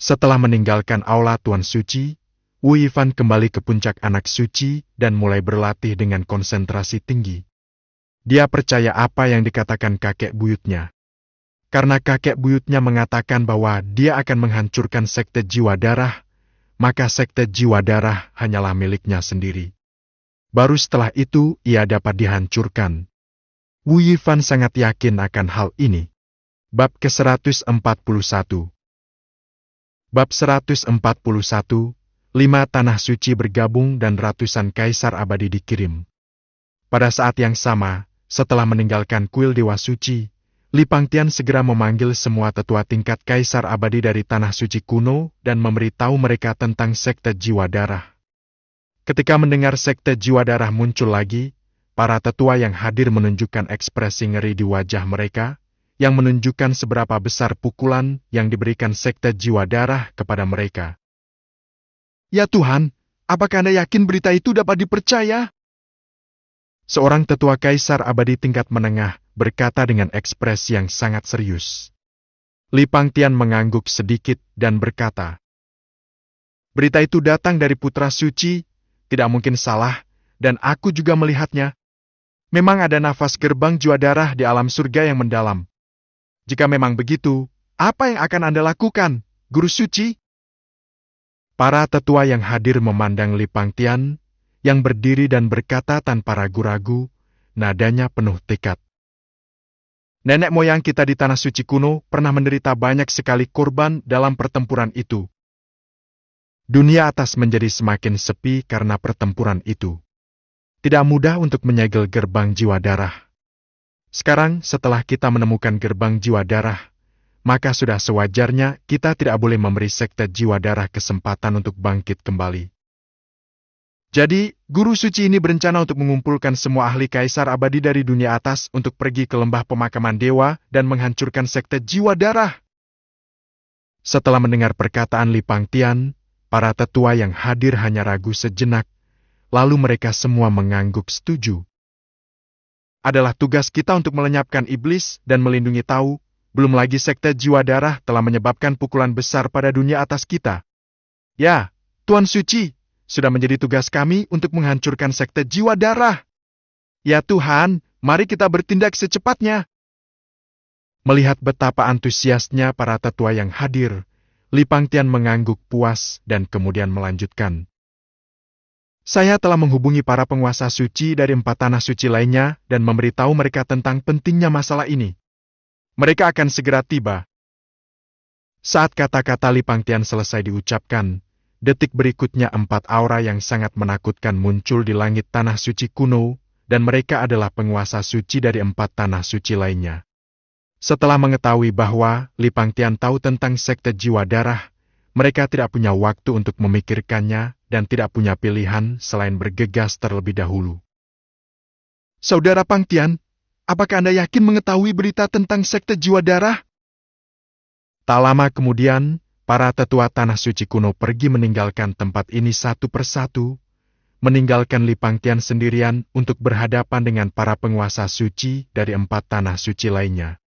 Setelah meninggalkan aula Tuan Suci, Wu Yifan kembali ke puncak anak suci dan mulai berlatih dengan konsentrasi tinggi. Dia percaya apa yang dikatakan kakek buyutnya. Karena kakek buyutnya mengatakan bahwa dia akan menghancurkan sekte jiwa darah, maka sekte jiwa darah hanyalah miliknya sendiri. Baru setelah itu ia dapat dihancurkan. Wu Yifan sangat yakin akan hal ini. Bab ke-141. Bab 141, 5 tanah suci bergabung dan ratusan kaisar abadi dikirim. Pada saat yang sama, setelah meninggalkan kuil Dewa Suci, Li Pangtian segera memanggil semua tetua tingkat kaisar abadi dari tanah suci kuno dan memberitahu mereka tentang sekte jiwa darah. Ketika mendengar sekte jiwa darah muncul lagi, para tetua yang hadir menunjukkan ekspresi ngeri di wajah mereka, yang menunjukkan seberapa besar pukulan yang diberikan sekte jiwa darah kepada mereka. "Ya Tuhan, apakah Anda yakin berita itu dapat dipercaya?" Seorang tetua kaisar abadi tingkat menengah berkata dengan ekspresi yang sangat serius. Li Pangtian mengangguk sedikit dan berkata, "Berita itu datang dari putra suci, tidak mungkin salah, dan aku juga melihatnya. Memang ada nafas gerbang jiwa darah di alam surga yang mendalam. Jika memang begitu, apa yang akan Anda lakukan, Guru Suci?" Para tetua yang hadir memandang Li Pangtian, yang berdiri dan berkata tanpa ragu-ragu, nadanya penuh tekad. "Nenek moyang kita di tanah suci kuno pernah menderita banyak sekali korban dalam pertempuran itu. Dunia atas menjadi semakin sepi karena pertempuran itu. Tidak mudah untuk menyegel gerbang jiwa darah. Sekarang setelah kita menemukan gerbang jiwa darah, maka sudah sewajarnya kita tidak boleh memberi sekte jiwa darah kesempatan untuk bangkit kembali. Jadi, Guru Suci ini berencana untuk mengumpulkan semua ahli kaisar abadi dari dunia atas untuk pergi ke lembah pemakaman dewa dan menghancurkan sekte jiwa darah." Setelah mendengar perkataan Li Pangtian, para tetua yang hadir hanya ragu sejenak, lalu mereka semua mengangguk setuju. "Adalah tugas kita untuk melenyapkan iblis dan melindungi Tau, belum lagi sekte jiwa darah telah menyebabkan pukulan besar pada dunia atas kita. Ya, Tuan Suci, sudah menjadi tugas kami untuk menghancurkan sekte jiwa darah. Ya Tuhan, mari kita bertindak secepatnya." Melihat betapa antusiasnya para tetua yang hadir, Li Pangtian mengangguk puas dan kemudian melanjutkan. "Saya telah menghubungi para penguasa suci dari 4 tanah suci lainnya dan memberitahu mereka tentang pentingnya masalah ini. Mereka akan segera tiba." Saat kata-kata Li Pangtian selesai diucapkan, Detik berikutnya 4 aura yang sangat menakutkan muncul di langit tanah suci kuno, dan mereka adalah penguasa suci dari 4 tanah suci lainnya. Setelah mengetahui bahwa Li Pangtian tahu tentang sekte jiwa darah, mereka tidak punya waktu untuk memikirkannya dan tidak punya pilihan selain bergegas terlebih dahulu. Saudara Pangtian, apakah Anda yakin mengetahui berita tentang sekte jiwa darah? Tak lama kemudian, para tetua tanah suci kuno pergi meninggalkan tempat ini satu persatu, meninggalkan Li Pangtian sendirian untuk berhadapan dengan para penguasa suci dari 4 tanah suci lainnya.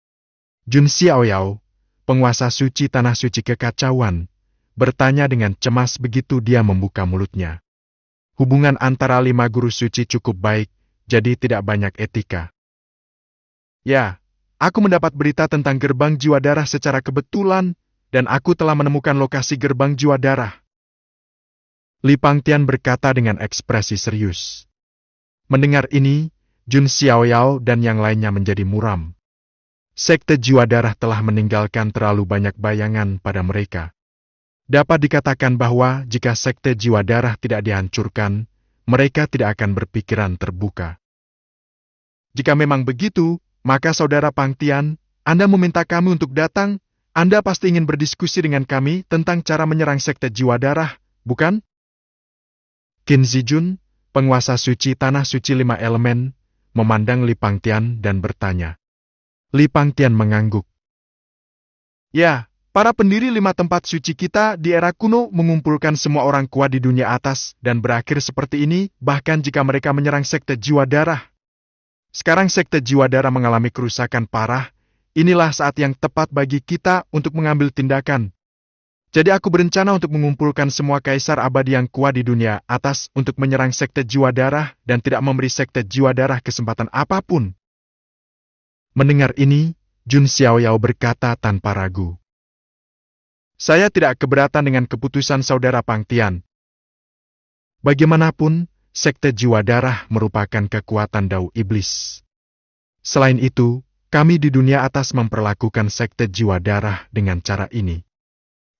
Jun Xiaoyao, penguasa suci tanah suci kekacauan, bertanya dengan cemas begitu dia membuka mulutnya. Hubungan antara 5 guru suci cukup baik, jadi tidak banyak etika. Ya, aku mendapat berita tentang gerbang jiwa darah secara kebetulan, dan aku telah menemukan lokasi gerbang jiwa darah. Li Pangtian berkata dengan ekspresi serius. Mendengar ini, Jun Xiaoyao dan yang lainnya menjadi muram. Sekte jiwa darah telah meninggalkan terlalu banyak bayangan pada mereka. Dapat dikatakan bahwa jika sekte jiwa darah tidak dihancurkan, mereka tidak akan berpikiran terbuka. Jika memang begitu, maka saudara Pangtian, Anda meminta kami untuk datang. Anda pasti ingin berdiskusi dengan kami tentang cara menyerang sekte jiwa darah, bukan? Qin Zijun, penguasa suci tanah suci 5 elemen, memandang Li Pangtian dan bertanya. Li Pangtian mengangguk. Ya, para pendiri 5 tempat suci kita di era kuno mengumpulkan semua orang kuat di dunia atas dan berakhir seperti ini bahkan jika mereka menyerang sekte jiwa darah. Sekarang sekte jiwa darah mengalami kerusakan parah. Inilah saat yang tepat bagi kita untuk mengambil tindakan. Jadi aku berencana untuk mengumpulkan semua kaisar abadi yang kuat di dunia atas untuk menyerang sekte jiwa darah dan tidak memberi sekte jiwa darah kesempatan apapun. Mendengar ini, Jun Xiaoyao berkata tanpa ragu. Saya tidak keberatan dengan keputusan saudara Pangtian. Bagaimanapun, sekte jiwa darah merupakan kekuatan dao iblis. Selain itu, kami di dunia atas memperlakukan sekte jiwa darah dengan cara ini.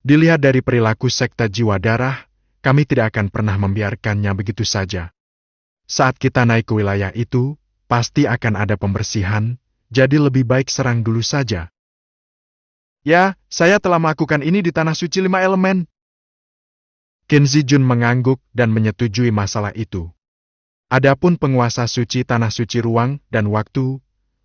Dilihat dari perilaku sekte jiwa darah, kami tidak akan pernah membiarkannya begitu saja. Saat kita naik ke wilayah itu, pasti akan ada pembersihan, jadi lebih baik serang dulu saja. Ya, saya telah melakukan ini di tanah suci 5 elemen. Qin Zijun mengangguk dan menyetujui masalah itu. Adapun penguasa suci tanah suci ruang dan waktu,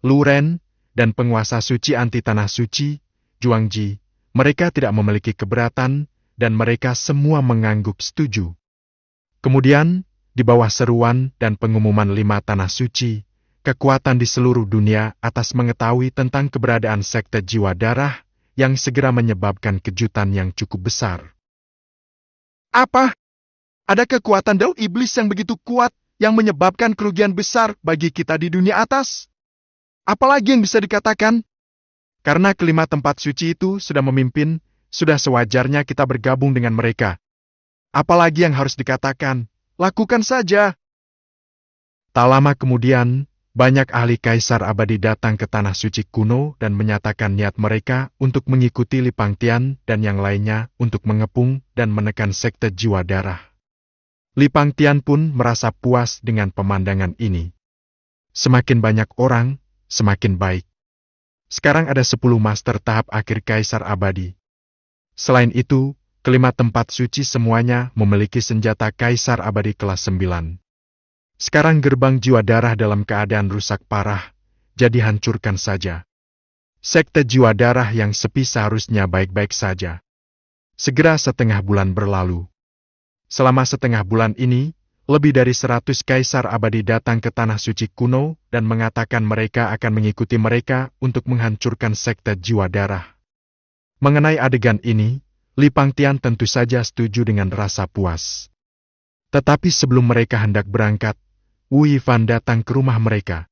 Lu Ren, dan penguasa suci anti tanah suci, Zhuang Ji, mereka tidak memiliki keberatan, dan mereka semua mengangguk setuju. Kemudian, di bawah seruan dan pengumuman 5 tanah suci, kekuatan di seluruh dunia atas mengetahui tentang keberadaan sekte jiwa darah, yang segera menyebabkan kejutan yang cukup besar. Apa? Ada kekuatan dao iblis yang begitu kuat, yang menyebabkan kerugian besar bagi kita di dunia atas? Apalagi yang bisa dikatakan? Karena kelima tempat suci itu sudah memimpin, sudah sewajarnya kita bergabung dengan mereka. Apalagi yang harus dikatakan? Lakukan saja. Tak lama kemudian, banyak ahli kaisar abadi datang ke tanah suci kuno dan menyatakan niat mereka untuk mengikuti Li Pangtian dan yang lainnya untuk mengepung dan menekan sekte jiwa darah. Li Pangtian pun merasa puas dengan pemandangan ini. Semakin banyak orang, semakin baik. Sekarang ada 10 master tahap akhir kaisar abadi. Selain itu, kelima tempat suci semuanya memiliki senjata kaisar abadi kelas 9. Sekarang gerbang jiwa darah dalam keadaan rusak parah, jadi hancurkan saja. Sekte jiwa darah yang sepi seharusnya baik-baik saja. Segera setengah bulan berlalu. Selama setengah bulan ini, lebih dari 100 kaisar abadi datang ke tanah suci kuno dan mengatakan mereka akan mengikuti mereka untuk menghancurkan sekte jiwa darah. Mengenai adegan ini, Li Pangtian tentu saja setuju dengan rasa puas. Tetapi sebelum mereka hendak berangkat, Wu Yifan datang ke rumah mereka.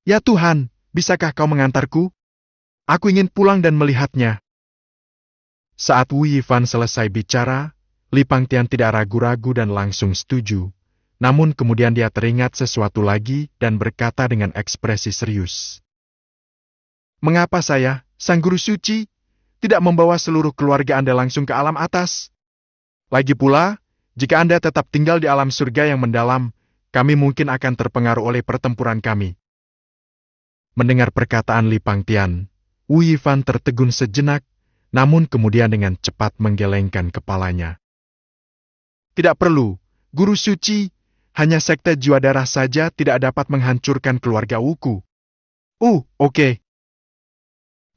Ya Tuhan, bisakah kau mengantarku? Aku ingin pulang dan melihatnya. Saat Wu Yifan selesai bicara, Li Pangtian tidak ragu-ragu dan langsung setuju. Namun kemudian dia teringat sesuatu lagi dan berkata dengan ekspresi serius. Mengapa saya, sang guru suci, tidak membawa seluruh keluarga Anda langsung ke alam atas? Lagi pula, jika Anda tetap tinggal di alam surga yang mendalam, kami mungkin akan terpengaruh oleh pertempuran kami. Mendengar perkataan Li Pangtian, Wu Yifan tertegun sejenak, namun kemudian dengan cepat menggelengkan kepalanya. Tidak perlu, Guru Suci, hanya sekte jiwa darah saja tidak dapat menghancurkan keluarga Wuku. Oke.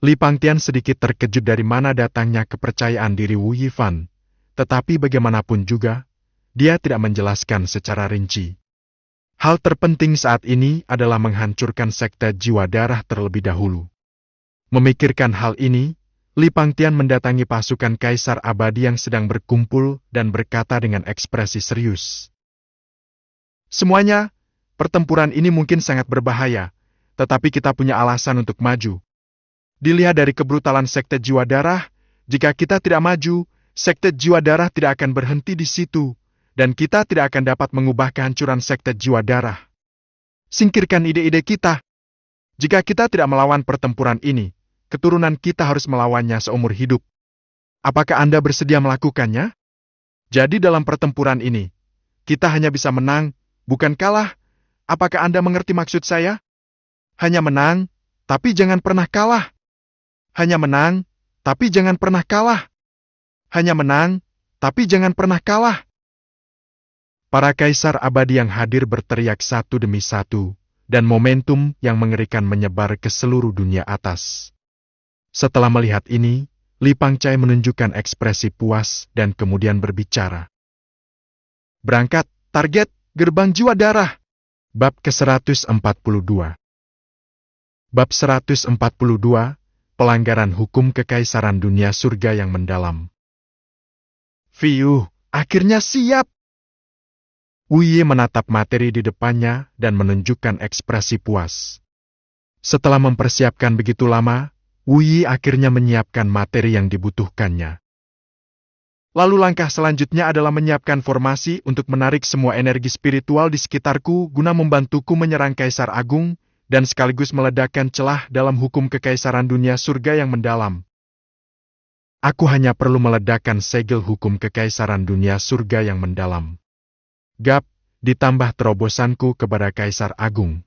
Li Pangtian sedikit terkejut dari mana datangnya kepercayaan diri Wu Yifan, tetapi bagaimanapun juga, dia tidak menjelaskan secara rinci. Hal terpenting saat ini adalah menghancurkan sekte jiwa darah terlebih dahulu. Memikirkan hal ini, Li Pangtian mendatangi pasukan Kaisar Abadi yang sedang berkumpul dan berkata dengan ekspresi serius. Semuanya, pertempuran ini mungkin sangat berbahaya, tetapi kita punya alasan untuk maju. Dilihat dari kebrutalan sekte jiwa darah, jika kita tidak maju, sekte jiwa darah tidak akan berhenti di situ, dan kita tidak akan dapat mengubah kehancuran sekte jiwa darah. Singkirkan ide-ide kita. Jika kita tidak melawan pertempuran ini, keturunan kita harus melawannya seumur hidup. Apakah Anda bersedia melakukannya? Jadi dalam pertempuran ini, kita hanya bisa menang, bukan kalah. Apakah Anda mengerti maksud saya? Hanya menang, tapi jangan pernah kalah. Hanya menang, tapi jangan pernah kalah. Hanya menang, tapi jangan pernah kalah. Para kaisar abadi yang hadir berteriak satu demi satu, dan momentum yang mengerikan menyebar ke seluruh dunia atas. Setelah melihat ini, Li Pangcai menunjukkan ekspresi puas dan kemudian berbicara. Berangkat, target, gerbang jiwa darah. Bab ke-142. Bab 142, pelanggaran hukum kekaisaran dunia surga yang mendalam. Akhirnya siap. Wu Yi menatap materi di depannya dan menunjukkan ekspresi puas. Setelah mempersiapkan begitu lama, Wu Yi akhirnya menyiapkan materi yang dibutuhkannya. Lalu langkah selanjutnya adalah menyiapkan formasi untuk menarik semua energi spiritual di sekitarku guna membantuku menyerang Kaisar Agung dan sekaligus meledakkan celah dalam hukum kekaisaran dunia surga yang mendalam. Aku hanya perlu meledakkan segel hukum kekaisaran dunia surga yang mendalam. Gap, ditambah terobosanku kepada Kaisar Agung.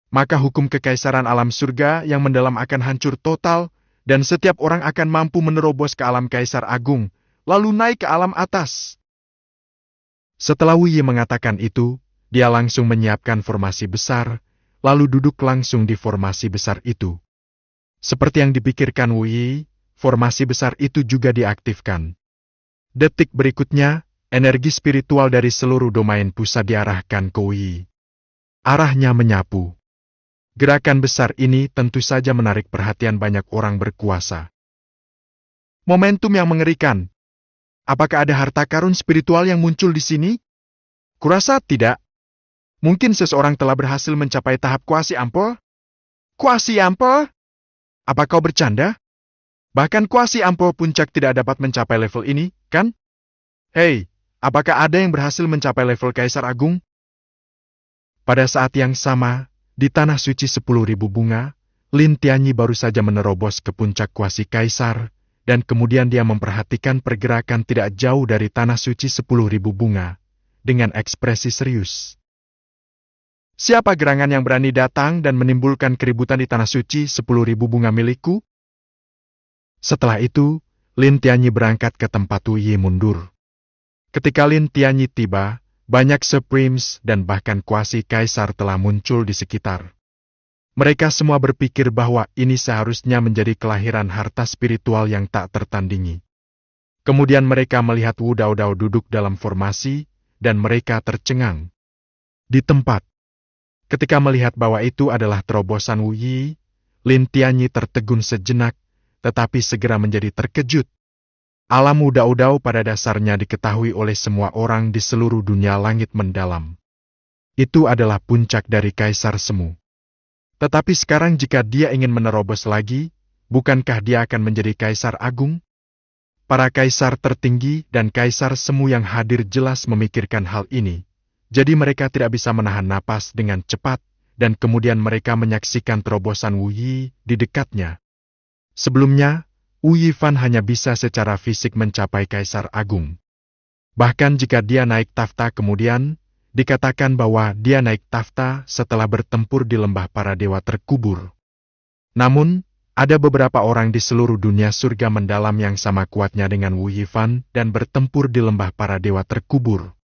Maka hukum kekaisaran alam surga yang mendalam akan hancur total, dan setiap orang akan mampu menerobos ke alam Kaisar Agung, lalu naik ke alam atas. Setelah Wu Yi mengatakan itu, dia langsung menyiapkan formasi besar, lalu duduk langsung di formasi besar itu. Seperti yang dipikirkan Wu Yi, formasi besar itu juga diaktifkan. Detik berikutnya, energi spiritual dari seluruh domain pusat diarahkan ke Wu Yi. Arahnya menyapu. Gerakan besar ini tentu saja menarik perhatian banyak orang berkuasa. Momentum yang mengerikan. Apakah ada harta karun spiritual yang muncul di sini? Kurasa tidak. Mungkin seseorang telah berhasil mencapai tahap kuasi ampel? Kuasi ampel? Apa kau bercanda? Bahkan kuasi ampel puncak tidak dapat mencapai level ini, kan? Hei! Apakah ada yang berhasil mencapai level Kaisar Agung? Pada saat yang sama, di Tanah Suci 10.000 bunga, Lin Tianyi baru saja menerobos ke puncak kuasi Kaisar, dan kemudian dia memperhatikan pergerakan tidak jauh dari Tanah Suci 10.000 bunga, dengan ekspresi serius. Siapa gerangan yang berani datang dan menimbulkan keributan di Tanah Suci 10.000 bunga milikku? Setelah itu, Lin Tianyi berangkat ke tempat Wu Yi mundur. Ketika Lin Tianyi tiba, banyak Supremes dan bahkan kuasi Kaisar telah muncul di sekitar. Mereka semua berpikir bahwa ini seharusnya menjadi kelahiran harta spiritual yang tak tertandingi. Kemudian mereka melihat Wu Daodao duduk dalam formasi, dan mereka tercengang. Di tempat. Ketika melihat bahwa itu adalah terobosan Wu Yi, Lin Tianyi tertegun sejenak, tetapi segera menjadi terkejut. Alam Wu Daodao pada dasarnya diketahui oleh semua orang di seluruh dunia langit mendalam. Itu adalah puncak dari Kaisar Semu. Tetapi sekarang jika dia ingin menerobos lagi, bukankah dia akan menjadi Kaisar Agung? Para kaisar tertinggi dan Kaisar Semu yang hadir jelas memikirkan hal ini, jadi mereka tidak bisa menahan napas dengan cepat, dan kemudian mereka menyaksikan terobosan Wu Yi di dekatnya. Sebelumnya, Wu Yifan hanya bisa secara fisik mencapai Kaisar Agung. Bahkan jika dia naik takhta kemudian, dikatakan bahwa dia naik takhta setelah bertempur di lembah para dewa terkubur. Namun, ada beberapa orang di seluruh dunia surga mendalam yang sama kuatnya dengan Wu Yifan dan bertempur di lembah para dewa terkubur.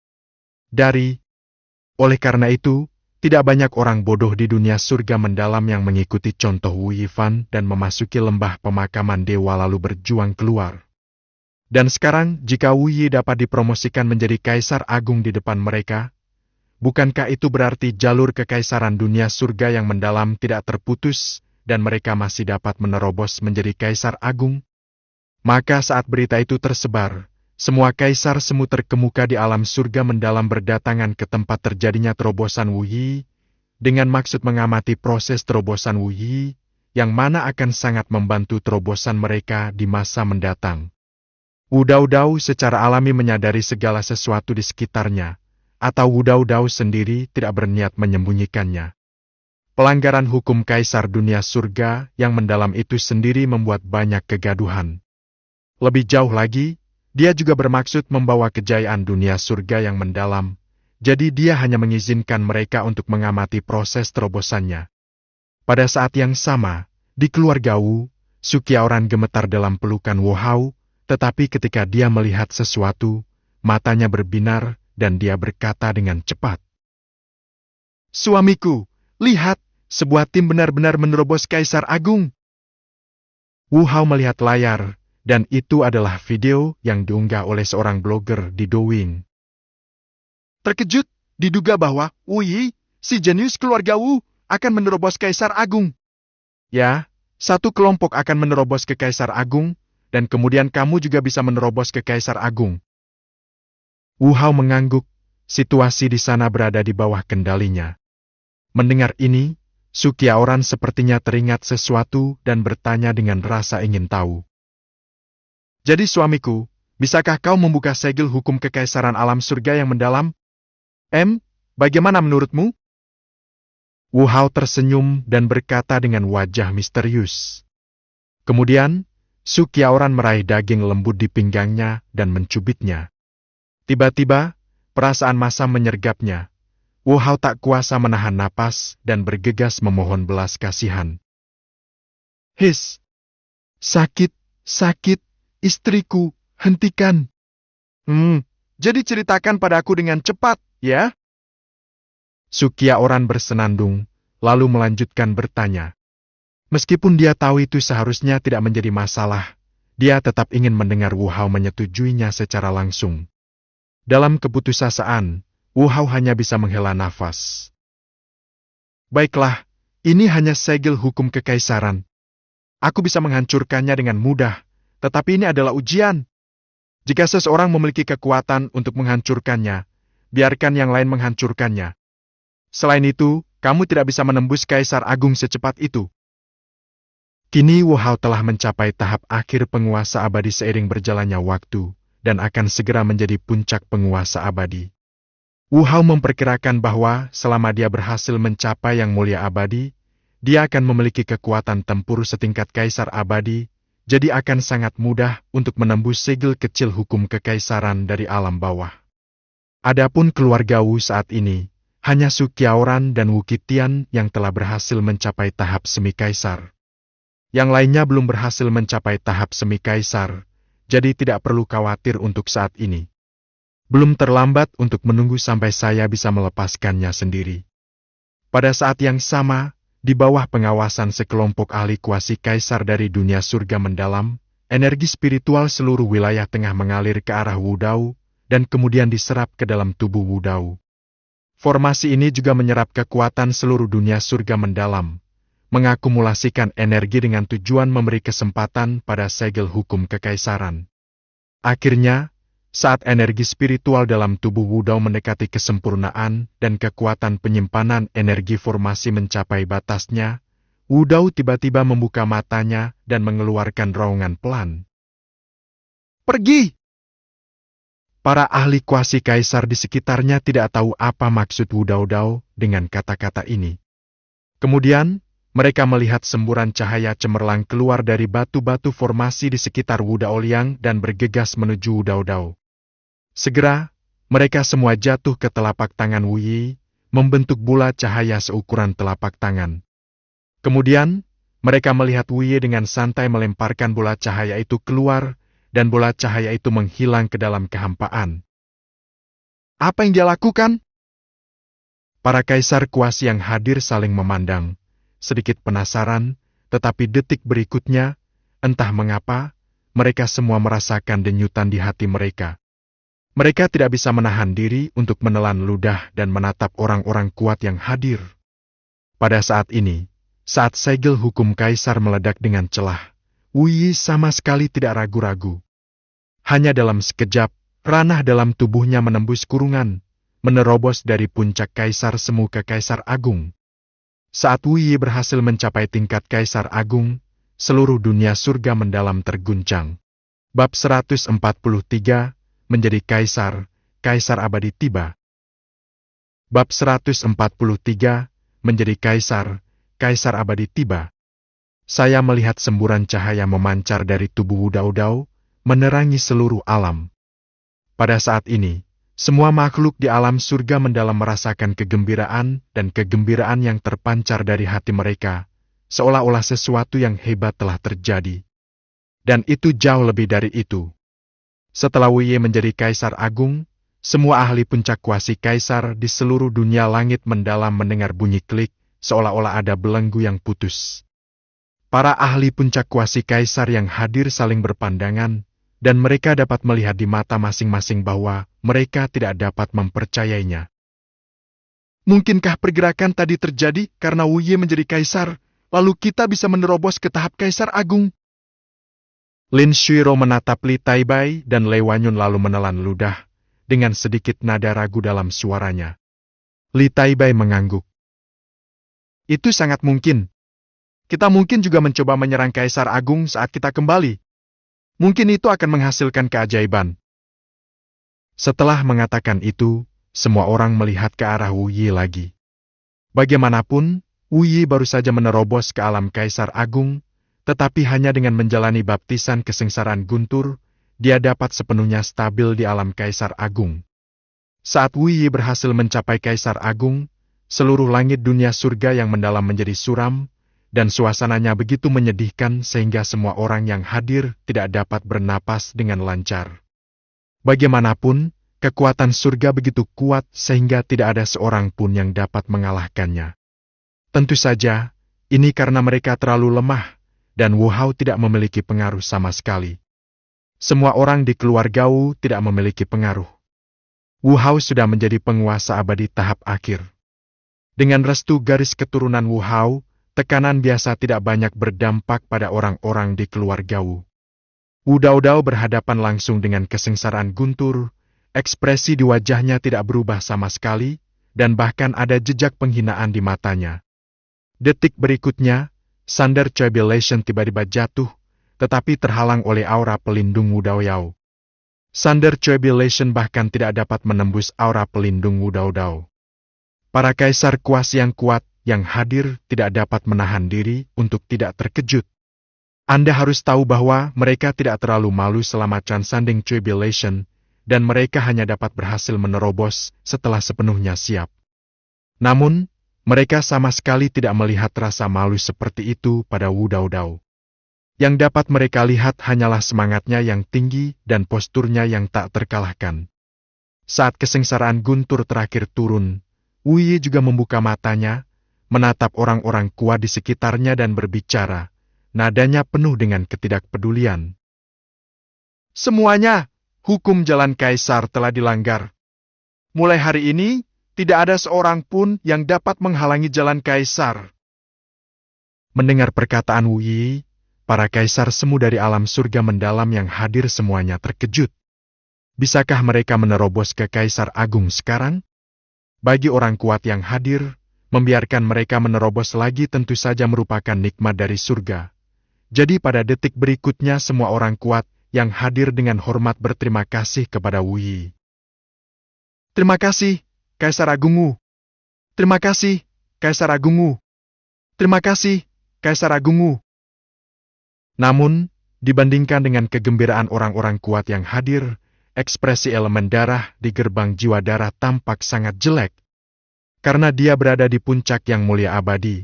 Oleh karena itu, tidak banyak orang bodoh di dunia surga mendalam yang mengikuti contoh Wu Yifan dan memasuki lembah pemakaman dewa lalu berjuang keluar. Dan sekarang, jika Wu Yi dapat dipromosikan menjadi Kaisar Agung di depan mereka, bukankah itu berarti jalur kekaisaran dunia surga yang mendalam tidak terputus dan mereka masih dapat menerobos menjadi Kaisar Agung? Maka saat berita itu tersebar, semua kaisar semu terkemuka di alam surga mendalam berdatangan ke tempat terjadinya terobosan Wu Yi, dengan maksud mengamati proses terobosan Wu Yi, yang mana akan sangat membantu terobosan mereka di masa mendatang. Wu Dao secara alami menyadari segala sesuatu di sekitarnya, atau Wu Dao sendiri tidak berniat menyembunyikannya. Pelanggaran hukum kaisar dunia surga yang mendalam itu sendiri membuat banyak kegaduhan. Lebih jauh lagi, dia juga bermaksud membawa kejayaan dunia surga yang mendalam, jadi dia hanya mengizinkan mereka untuk mengamati proses terobosannya. Pada saat yang sama, di keluarga Wu, Sukiaoran gemetar dalam pelukan Wu Hao, tetapi ketika dia melihat sesuatu, matanya berbinar dan dia berkata dengan cepat. "Suamiku, lihat, sebuah tim benar-benar menerobos Kaisar Agung." Wu Hao melihat layar, dan itu adalah video yang diunggah oleh seorang blogger di Douyin. Terkejut, diduga bahwa Wu Yi, si jenius keluarga Wu, akan menerobos Kaisar Agung. Ya, satu kelompok akan menerobos ke Kaisar Agung, dan kemudian kamu juga bisa menerobos ke Kaisar Agung. Wu Hao mengangguk, situasi di sana berada di bawah kendalinya. Mendengar ini, Sukiaoran sepertinya teringat sesuatu dan bertanya dengan rasa ingin tahu. "Jadi suamiku, bisakah kau membuka segel hukum kekaisaran alam surga yang mendalam? Bagaimana menurutmu?" Wu Hao tersenyum dan berkata dengan wajah misterius. Kemudian, Sukiaoran meraih daging lembut di pinggangnya dan mencubitnya. Tiba-tiba, perasaan masam menyergapnya. Wu Hao tak kuasa menahan napas dan bergegas memohon belas kasihan. "His! Sakit, sakit! Istriku, hentikan." Jadi ceritakan padaku dengan cepat, ya?" Sukiaoran bersenandung, lalu melanjutkan bertanya. Meskipun dia tahu itu seharusnya tidak menjadi masalah, dia tetap ingin mendengar Wu Hao menyetujuinya secara langsung. Dalam keputusasaan, Wu Hao hanya bisa menghela nafas. "Baiklah, ini hanya segel hukum kekaisaran. Aku bisa menghancurkannya dengan mudah. Tetapi ini adalah ujian. Jika seseorang memiliki kekuatan untuk menghancurkannya, biarkan yang lain menghancurkannya. Selain itu, kamu tidak bisa menembus Kaisar Agung secepat itu." Kini Wu Hao telah mencapai tahap akhir penguasa abadi seiring berjalannya waktu, dan akan segera menjadi puncak penguasa abadi. Wu Hao memperkirakan bahwa selama dia berhasil mencapai yang mulia abadi, dia akan memiliki kekuatan tempur setingkat Kaisar abadi, jadi akan sangat mudah untuk menembus segel kecil hukum kekaisaran dari alam bawah. Adapun keluarga Wu saat ini, hanya Sukiaoran dan Wu Qitian yang telah berhasil mencapai tahap semi-kaisar. Yang lainnya belum berhasil mencapai tahap semi-kaisar, jadi tidak perlu khawatir untuk saat ini. Belum terlambat untuk menunggu sampai saya bisa melepaskannya sendiri. Pada saat yang sama, di bawah pengawasan sekelompok ahli kuasi kaisar dari dunia surga mendalam, energi spiritual seluruh wilayah tengah mengalir ke arah Wu Dao, dan kemudian diserap ke dalam tubuh Wu Dao. Formasi ini juga menyerap kekuatan seluruh dunia surga mendalam, mengakumulasikan energi dengan tujuan memberi kesempatan pada segel hukum kekaisaran. Akhirnya, saat energi spiritual dalam tubuh Wu Dao mendekati kesempurnaan dan kekuatan penyimpanan energi formasi mencapai batasnya, Wu Dao tiba-tiba membuka matanya dan mengeluarkan raungan pelan. "Pergi!" Para ahli kuasi kaisar di sekitarnya tidak tahu apa maksud Wu Dao dengan kata-kata ini. Kemudian, mereka melihat semburan cahaya cemerlang keluar dari batu-batu formasi di sekitar Wu Daoliang dan bergegas menuju Wu Daodao. Segera, mereka semua jatuh ke telapak tangan Wu Yi, membentuk bola cahaya seukuran telapak tangan. Kemudian, mereka melihat Wu Yi dengan santai melemparkan bola cahaya itu keluar, dan bola cahaya itu menghilang ke dalam kehampaan. Apa yang dia lakukan? Para kaisar kuasi yang hadir saling memandang, sedikit penasaran, tetapi detik berikutnya, entah mengapa, mereka semua merasakan denyutan di hati mereka. Mereka tidak bisa menahan diri untuk menelan ludah dan menatap orang-orang kuat yang hadir. Pada saat ini, saat segel hukum kaisar meledak dengan celah, Wu Yi sama sekali tidak ragu-ragu. Hanya dalam sekejap, ranah dalam tubuhnya menembus kurungan, menerobos dari puncak kaisar semu ke kaisar agung. Saat Wu Yi berhasil mencapai tingkat kaisar agung, seluruh dunia surga mendalam terguncang. Bab 143, menjadi kaisar, kaisar abadi tiba. Bab 143, menjadi kaisar, kaisar abadi tiba. Saya melihat semburan cahaya memancar dari tubuh Wu Daodao, menerangi seluruh alam. Pada saat ini, semua makhluk di alam surga mendalam merasakan kegembiraan dan kegembiraan yang terpancar dari hati mereka, seolah-olah sesuatu yang hebat telah terjadi. Dan itu jauh lebih dari itu. Setelah Wu Yi menjadi kaisar agung, semua ahli puncak kuasi kaisar di seluruh dunia langit mendalam mendengar bunyi klik, seolah-olah ada belenggu yang putus. Para ahli puncak kuasi kaisar yang hadir saling berpandangan, dan mereka dapat melihat di mata masing-masing bahwa mereka tidak dapat mempercayainya. Mungkinkah pergerakan tadi terjadi karena Wu Yi menjadi kaisar, lalu kita bisa menerobos ke tahap kaisar agung? Lin Shuiro menatap Li Taibai dan Lei Wanyun lalu menelan ludah, dengan sedikit nada ragu dalam suaranya. Li Taibai mengangguk. Itu sangat mungkin. Kita mungkin juga mencoba menyerang kaisar agung saat kita kembali. Mungkin itu akan menghasilkan keajaiban. Setelah mengatakan itu, semua orang melihat ke arah Wu Yi lagi. Bagaimanapun, Wu Yi baru saja menerobos ke alam kaisar agung, tetapi hanya dengan menjalani baptisan kesengsaraan guntur, dia dapat sepenuhnya stabil di alam kaisar agung. Saat Wu Yi berhasil mencapai kaisar agung, seluruh langit dunia surga yang mendalam menjadi suram, dan suasananya begitu menyedihkan sehingga semua orang yang hadir tidak dapat bernapas dengan lancar. Bagaimanapun, kekuatan surga begitu kuat sehingga tidak ada seorang pun yang dapat mengalahkannya. Tentu saja, ini karena mereka terlalu lemah, dan Wu Hao tidak memiliki pengaruh sama sekali. Semua orang di keluarga Wu tidak memiliki pengaruh. Wu Hao sudah menjadi penguasa abadi tahap akhir. Dengan restu garis keturunan Wu Hao, tekanan biasa tidak banyak berdampak pada orang-orang di keluarga Wu. Wu Daodao berhadapan langsung dengan kesengsaraan guntur, ekspresi di wajahnya tidak berubah sama sekali, dan bahkan ada jejak penghinaan di matanya. Detik berikutnya, sandar Jubilation tiba-tiba jatuh, tetapi terhalang oleh aura pelindung Wu Daoyao. Sandar Jubilation bahkan tidak dapat menembus aura pelindung Wu Daodao. Para kaisar kuasi yang kuat yang hadir tidak dapat menahan diri untuk tidak terkejut. Anda harus tahu bahwa mereka tidak terlalu malu selama transcending Jubilation, dan mereka hanya dapat berhasil menerobos setelah sepenuhnya siap. Namun, mereka sama sekali tidak melihat rasa malu seperti itu pada Wu Daodao. Yang dapat mereka lihat hanyalah semangatnya yang tinggi dan posturnya yang tak terkalahkan. Saat kesengsaraan guntur terakhir turun, Wu Yi juga membuka matanya, menatap orang-orang kuat di sekitarnya dan berbicara, nadanya penuh dengan ketidakpedulian. Semuanya, hukum jalan kaisar telah dilanggar. Mulai hari ini, tidak ada seorang pun yang dapat menghalangi jalan kaisar. Mendengar perkataan Wu Yi, para kaisar semu dari alam surga mendalam yang hadir semuanya terkejut. Bisakah mereka menerobos ke kaisar agung sekarang? Bagi orang kuat yang hadir, membiarkan mereka menerobos lagi tentu saja merupakan nikmat dari surga. Jadi pada detik berikutnya semua orang kuat yang hadir dengan hormat berterima kasih kepada Wu Yi. Terima kasih, Kaisar Agung Wu. Terima kasih, Kaisar Agung Wu. Terima kasih, Kaisar Agung. Namun, dibandingkan dengan kegembiraan orang-orang kuat yang hadir, ekspresi elemen darah di gerbang jiwa darah tampak sangat jelek. Karena dia berada di puncak yang mulia abadi,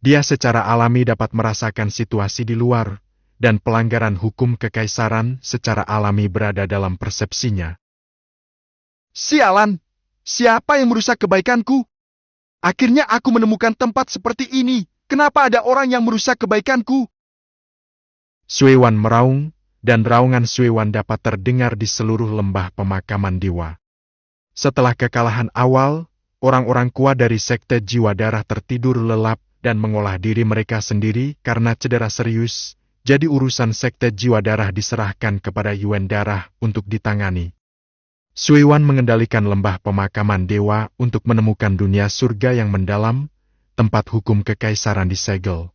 dia secara alami dapat merasakan situasi di luar, dan pelanggaran hukum kekaisaran secara alami berada dalam persepsinya. Sialan! Siapa yang merusak kebaikanku? Akhirnya aku menemukan tempat seperti ini. Kenapa ada orang yang merusak kebaikanku? Sui-wan meraung, dan raungan Sui-wan dapat terdengar di seluruh lembah pemakaman dewa. Setelah kekalahan awal, orang-orang kuat dari sekte jiwa darah tertidur lelap dan mengolah diri mereka sendiri karena cedera serius, jadi urusan sekte jiwa darah diserahkan kepada Yuan darah untuk ditangani. Sui-wan mengendalikan lembah pemakaman dewa untuk menemukan dunia surga yang mendalam, tempat hukum kekaisaran disegel.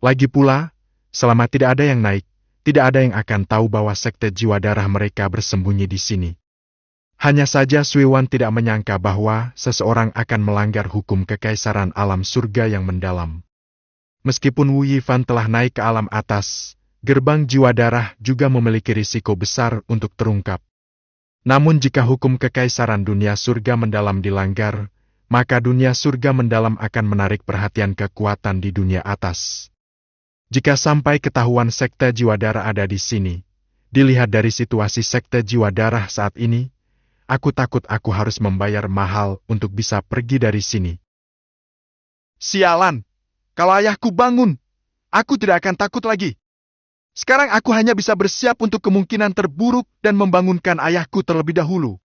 Lagi pula, selama tidak ada yang naik, tidak ada yang akan tahu bahwa sekte jiwa darah mereka bersembunyi di sini. Hanya saja Sui-wan tidak menyangka bahwa seseorang akan melanggar hukum kekaisaran alam surga yang mendalam. Meskipun Wu Yifan telah naik ke alam atas, gerbang jiwa darah juga memiliki risiko besar untuk terungkap. Namun jika hukum kekaisaran dunia surga mendalam dilanggar, maka dunia surga mendalam akan menarik perhatian kekuatan di dunia atas. Jika sampai ketahuan sekte jiwa darah ada di sini, dilihat dari situasi sekte jiwa darah saat ini, aku takut aku harus membayar mahal untuk bisa pergi dari sini. Sialan! Kalau ayahku bangun, aku tidak akan takut lagi. Sekarang aku hanya bisa bersiap untuk kemungkinan terburuk dan membangunkan ayahku terlebih dahulu.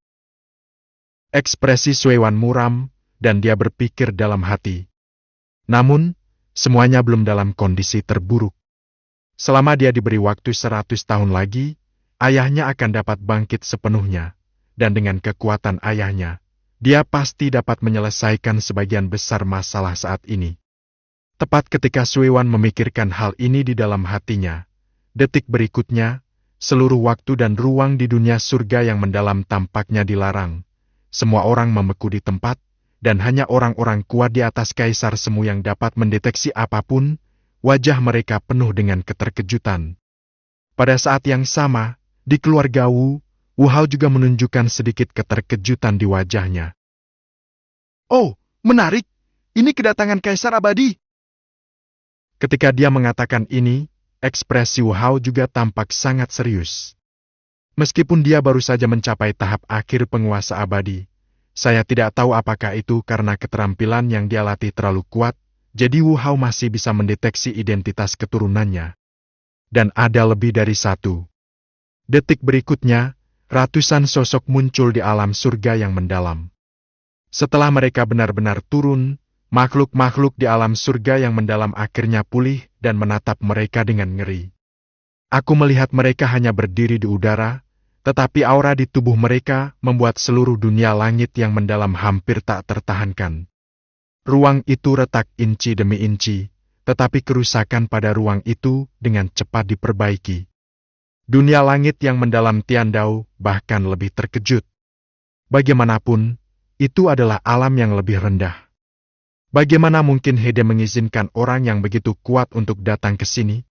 Ekspresi Sui-wan muram, dan dia berpikir dalam hati. Namun, semuanya belum dalam kondisi terburuk. Selama dia diberi waktu 100 tahun lagi, ayahnya akan dapat bangkit sepenuhnya. Dan dengan kekuatan ayahnya, dia pasti dapat menyelesaikan sebagian besar masalah saat ini. Tepat ketika Sui-wan memikirkan hal ini di dalam hatinya, detik berikutnya, seluruh waktu dan ruang di dunia surga yang mendalam tampaknya dilarang. Semua orang membeku di tempat, dan hanya orang-orang kuat di atas kaisar semu yang dapat mendeteksi apapun. Wajah mereka penuh dengan keterkejutan. Pada saat yang sama, di keluarga Wu Hao juga menunjukkan sedikit keterkejutan di wajahnya. Oh, menarik! Ini kedatangan kaisar abadi! Ketika dia mengatakan ini, ekspresi Wu Hao juga tampak sangat serius. Meskipun dia baru saja mencapai tahap akhir penguasa abadi, saya tidak tahu apakah itu karena keterampilan yang dia latih terlalu kuat, jadi Wu Hao masih bisa mendeteksi identitas keturunannya. Dan ada lebih dari satu. Detik berikutnya, ratusan sosok muncul di alam surga yang mendalam. Setelah mereka benar-benar turun, makhluk-makhluk di alam surga yang mendalam akhirnya pulih dan menatap mereka dengan ngeri. Aku melihat mereka hanya berdiri di udara, tetapi aura di tubuh mereka membuat seluruh dunia langit yang mendalam hampir tak tertahankan. Ruang itu retak inci demi inci, tetapi kerusakan pada ruang itu dengan cepat diperbaiki. Dunia langit yang mendalam Tiandao bahkan lebih terkejut. Bagaimanapun, itu adalah alam yang lebih rendah. Bagaimana mungkin Hede mengizinkan orang yang begitu kuat untuk datang ke sini?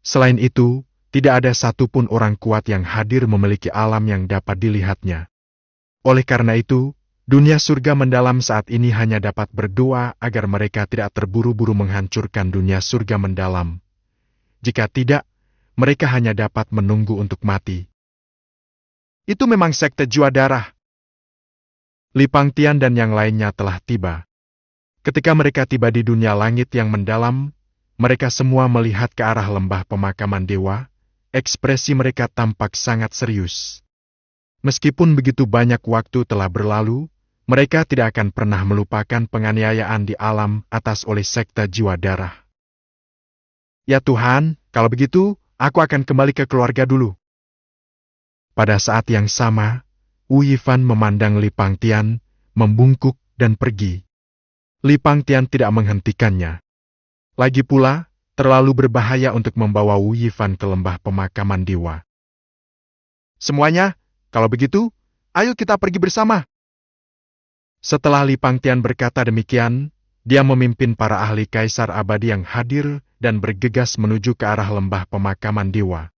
Selain itu, tidak ada satupun orang kuat yang hadir memiliki alam yang dapat dilihatnya. Oleh karena itu, dunia surga mendalam saat ini hanya dapat berdoa agar mereka tidak terburu-buru menghancurkan dunia surga mendalam. Jika tidak, mereka hanya dapat menunggu untuk mati. Itu memang sekte jiwa darah. Li Pangtian dan yang lainnya telah tiba. Ketika mereka tiba di dunia langit yang mendalam, mereka semua melihat ke arah lembah pemakaman dewa, ekspresi mereka tampak sangat serius. Meskipun begitu banyak waktu telah berlalu, mereka tidak akan pernah melupakan penganiayaan di alam atas oleh sekte jiwa darah. Ya Tuhan, kalau begitu, aku akan kembali ke keluarga dulu. Pada saat yang sama, Wu Yifan memandang Li Pangtian, membungkuk dan pergi. Li Pangtian tidak menghentikannya. Lagi pula, terlalu berbahaya untuk membawa Wu Yifan ke lembah pemakaman dewa. Semuanya, kalau begitu, ayo kita pergi bersama. Setelah Li Pangtian berkata demikian, Dia memimpin para ahli kaisar abadi yang hadir dan bergegas menuju ke arah lembah pemakaman dewa.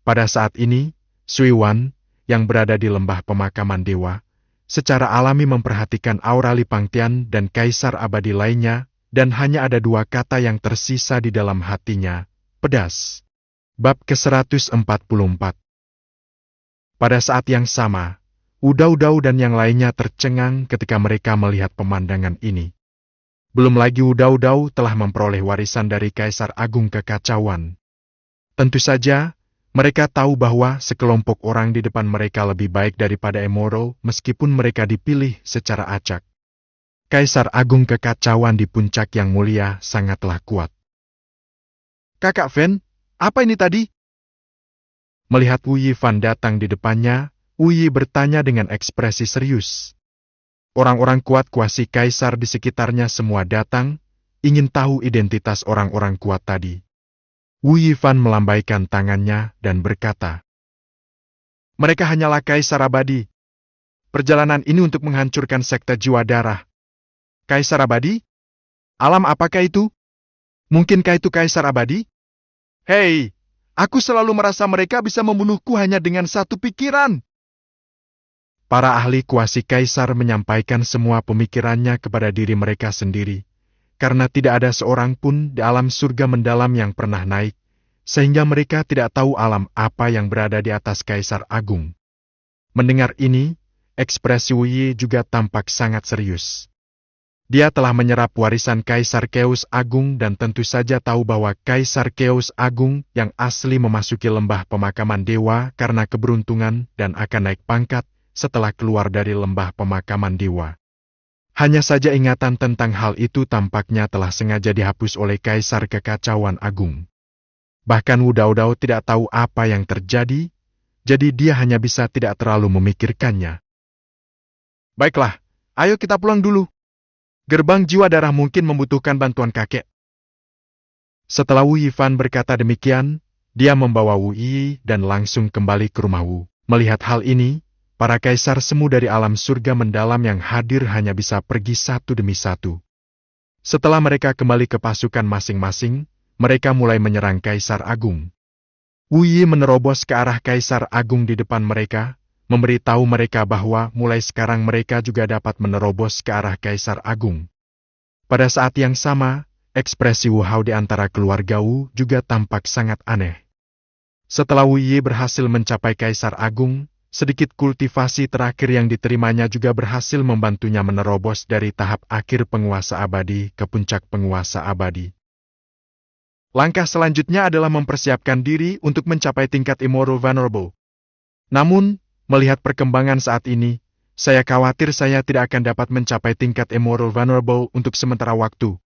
Pada saat ini, Sui Wan, yang berada di lembah pemakaman dewa, secara alami memperhatikan aura Li Pangtian dan kaisar abadi lainnya, dan hanya ada dua kata yang tersisa di dalam hatinya, pedas. Bab ke-144. Pada saat yang sama, Udau-Dau dan yang lainnya tercengang ketika mereka melihat pemandangan ini. Belum lagi Udau-Dau telah memperoleh warisan dari Kaisar Agung Kekacauan. Tentu saja, mereka tahu bahwa sekelompok orang di depan mereka lebih baik daripada Emoro meskipun mereka dipilih secara acak. Kaisar Agung Kekacauan di puncak yang mulia sangatlah kuat. Kakak Fen, apa ini tadi? Melihat Wu Yifan datang di depannya, Wu Yi bertanya dengan ekspresi serius. Orang-orang kuat kuasi kaisar di sekitarnya semua datang, ingin tahu identitas orang-orang kuat tadi. Wu Yifan melambaikan tangannya dan berkata, "Mereka hanyalah kaisar abadi. Perjalanan ini untuk menghancurkan sekte jiwa darah. Kaisar abadi? Alam apakah itu? Mungkinkah itu kaisar abadi? Hei, aku selalu merasa mereka bisa membunuhku hanya dengan satu pikiran." Para ahli kuasi kaisar menyampaikan semua pemikirannya kepada diri mereka sendiri, karena tidak ada seorang pun di alam surga mendalam yang pernah naik, sehingga mereka tidak tahu alam apa yang berada di atas Kaisar Agung. Mendengar ini, ekspresi Wu Yi juga tampak sangat serius. Dia telah menyerap warisan Kaisar Chaos Agung dan tentu saja tahu bahwa Kaisar Chaos Agung yang asli memasuki lembah pemakaman dewa karena keberuntungan dan akan naik pangkat setelah keluar dari lembah pemakaman dewa. Hanya saja ingatan tentang hal itu tampaknya telah sengaja dihapus oleh Kaisar Kekacauan Agung. Bahkan Wu Dao-Dao tidak tahu apa yang terjadi, jadi dia hanya bisa tidak terlalu memikirkannya. Baiklah, ayo kita pulang dulu. Gerbang jiwa darah mungkin membutuhkan bantuan kakek. Setelah Wu Yifan berkata demikian, dia membawa Wu Yi dan langsung kembali ke rumah Wu. Melihat hal ini, para kaisar semu dari alam surga mendalam yang hadir hanya bisa pergi satu demi satu. Setelah mereka kembali ke pasukan masing-masing, mereka mulai menyerang Kaisar Agung. Wu Yi menerobos ke arah Kaisar Agung di depan mereka, memberitahu mereka bahwa mulai sekarang mereka juga dapat menerobos ke arah Kaisar Agung. Pada saat yang sama, ekspresi Wu Hao di antara keluarga Wu juga tampak sangat aneh. Setelah Wu Yi berhasil mencapai Kaisar Agung, sedikit kultivasi terakhir yang diterimanya juga berhasil membantunya menerobos dari tahap akhir penguasa abadi ke puncak penguasa abadi. Langkah selanjutnya adalah mempersiapkan diri untuk mencapai tingkat Immortal Vulnerable. Namun, melihat perkembangan saat ini, saya khawatir saya tidak akan dapat mencapai tingkat Immortal Vulnerable untuk sementara waktu.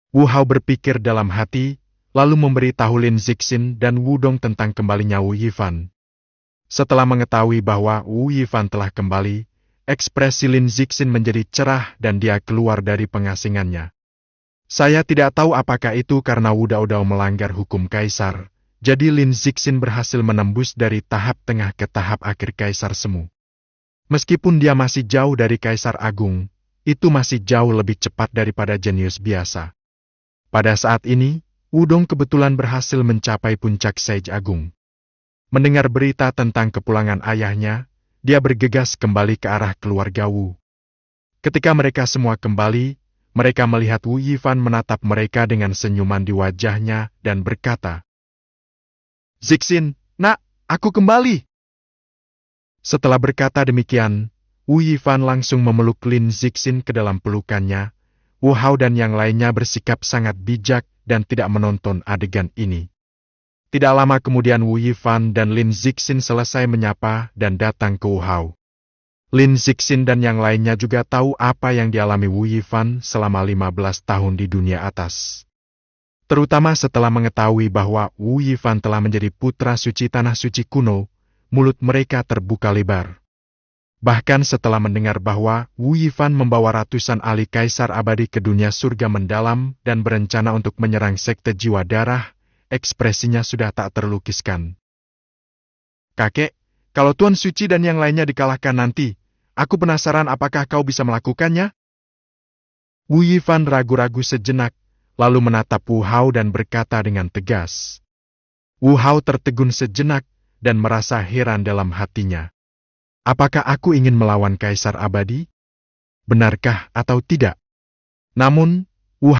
Wu Hao berpikir dalam hati, lalu memberitahu Lin Zixin dan Wu Dong tentang kembalinya Wu Yifan. Setelah mengetahui bahwa Wu Yifan telah kembali, ekspresi Lin Zixin menjadi cerah dan dia keluar dari pengasingannya. Saya tidak tahu apakah itu karena Wu Dao-Dao melanggar hukum kaisar, jadi Lin Zixin berhasil menembus dari tahap tengah ke tahap akhir kaisar semu. Meskipun dia masih jauh dari Kaisar Agung, itu masih jauh lebih cepat daripada jenius biasa. Pada saat ini, Wu Dong kebetulan berhasil mencapai puncak Sage Agung. Mendengar berita tentang kepulangan ayahnya, dia bergegas kembali ke arah keluarga Wu. Ketika mereka semua kembali, mereka melihat Wu Yifan menatap mereka dengan senyuman di wajahnya dan berkata, "Zixin, nak, aku kembali." Setelah berkata demikian, Wu Yifan langsung memeluk Lin Zixin ke dalam pelukannya. Wu Hao dan yang lainnya bersikap sangat bijak dan tidak menonton adegan ini. Tidak lama kemudian Wu Yifan dan Lin Zixin selesai menyapa dan datang ke Wu Hao. Lin Zixin dan yang lainnya juga tahu apa yang dialami Wu Yifan selama 15 tahun di dunia atas. Terutama setelah mengetahui bahwa Wu Yifan telah menjadi putra suci tanah suci kuno, mulut mereka terbuka lebar. Bahkan setelah mendengar bahwa Wu Yifan membawa ratusan ahli kaisar abadi ke dunia surga mendalam dan berencana untuk menyerang sekte jiwa darah, ekspresinya sudah tak terlukiskan. "Kakek, kalau Tuan Suci dan yang lainnya dikalahkan nanti, aku penasaran apakah kau bisa melakukannya?" Wu Yifan ragu-ragu sejenak, lalu menatap Wu Hao dan berkata dengan tegas. Wu Hao tertegun sejenak dan merasa heran dalam hatinya. Apakah aku ingin melawan Kaisar Abadi? Benarkah atau tidak? Namun,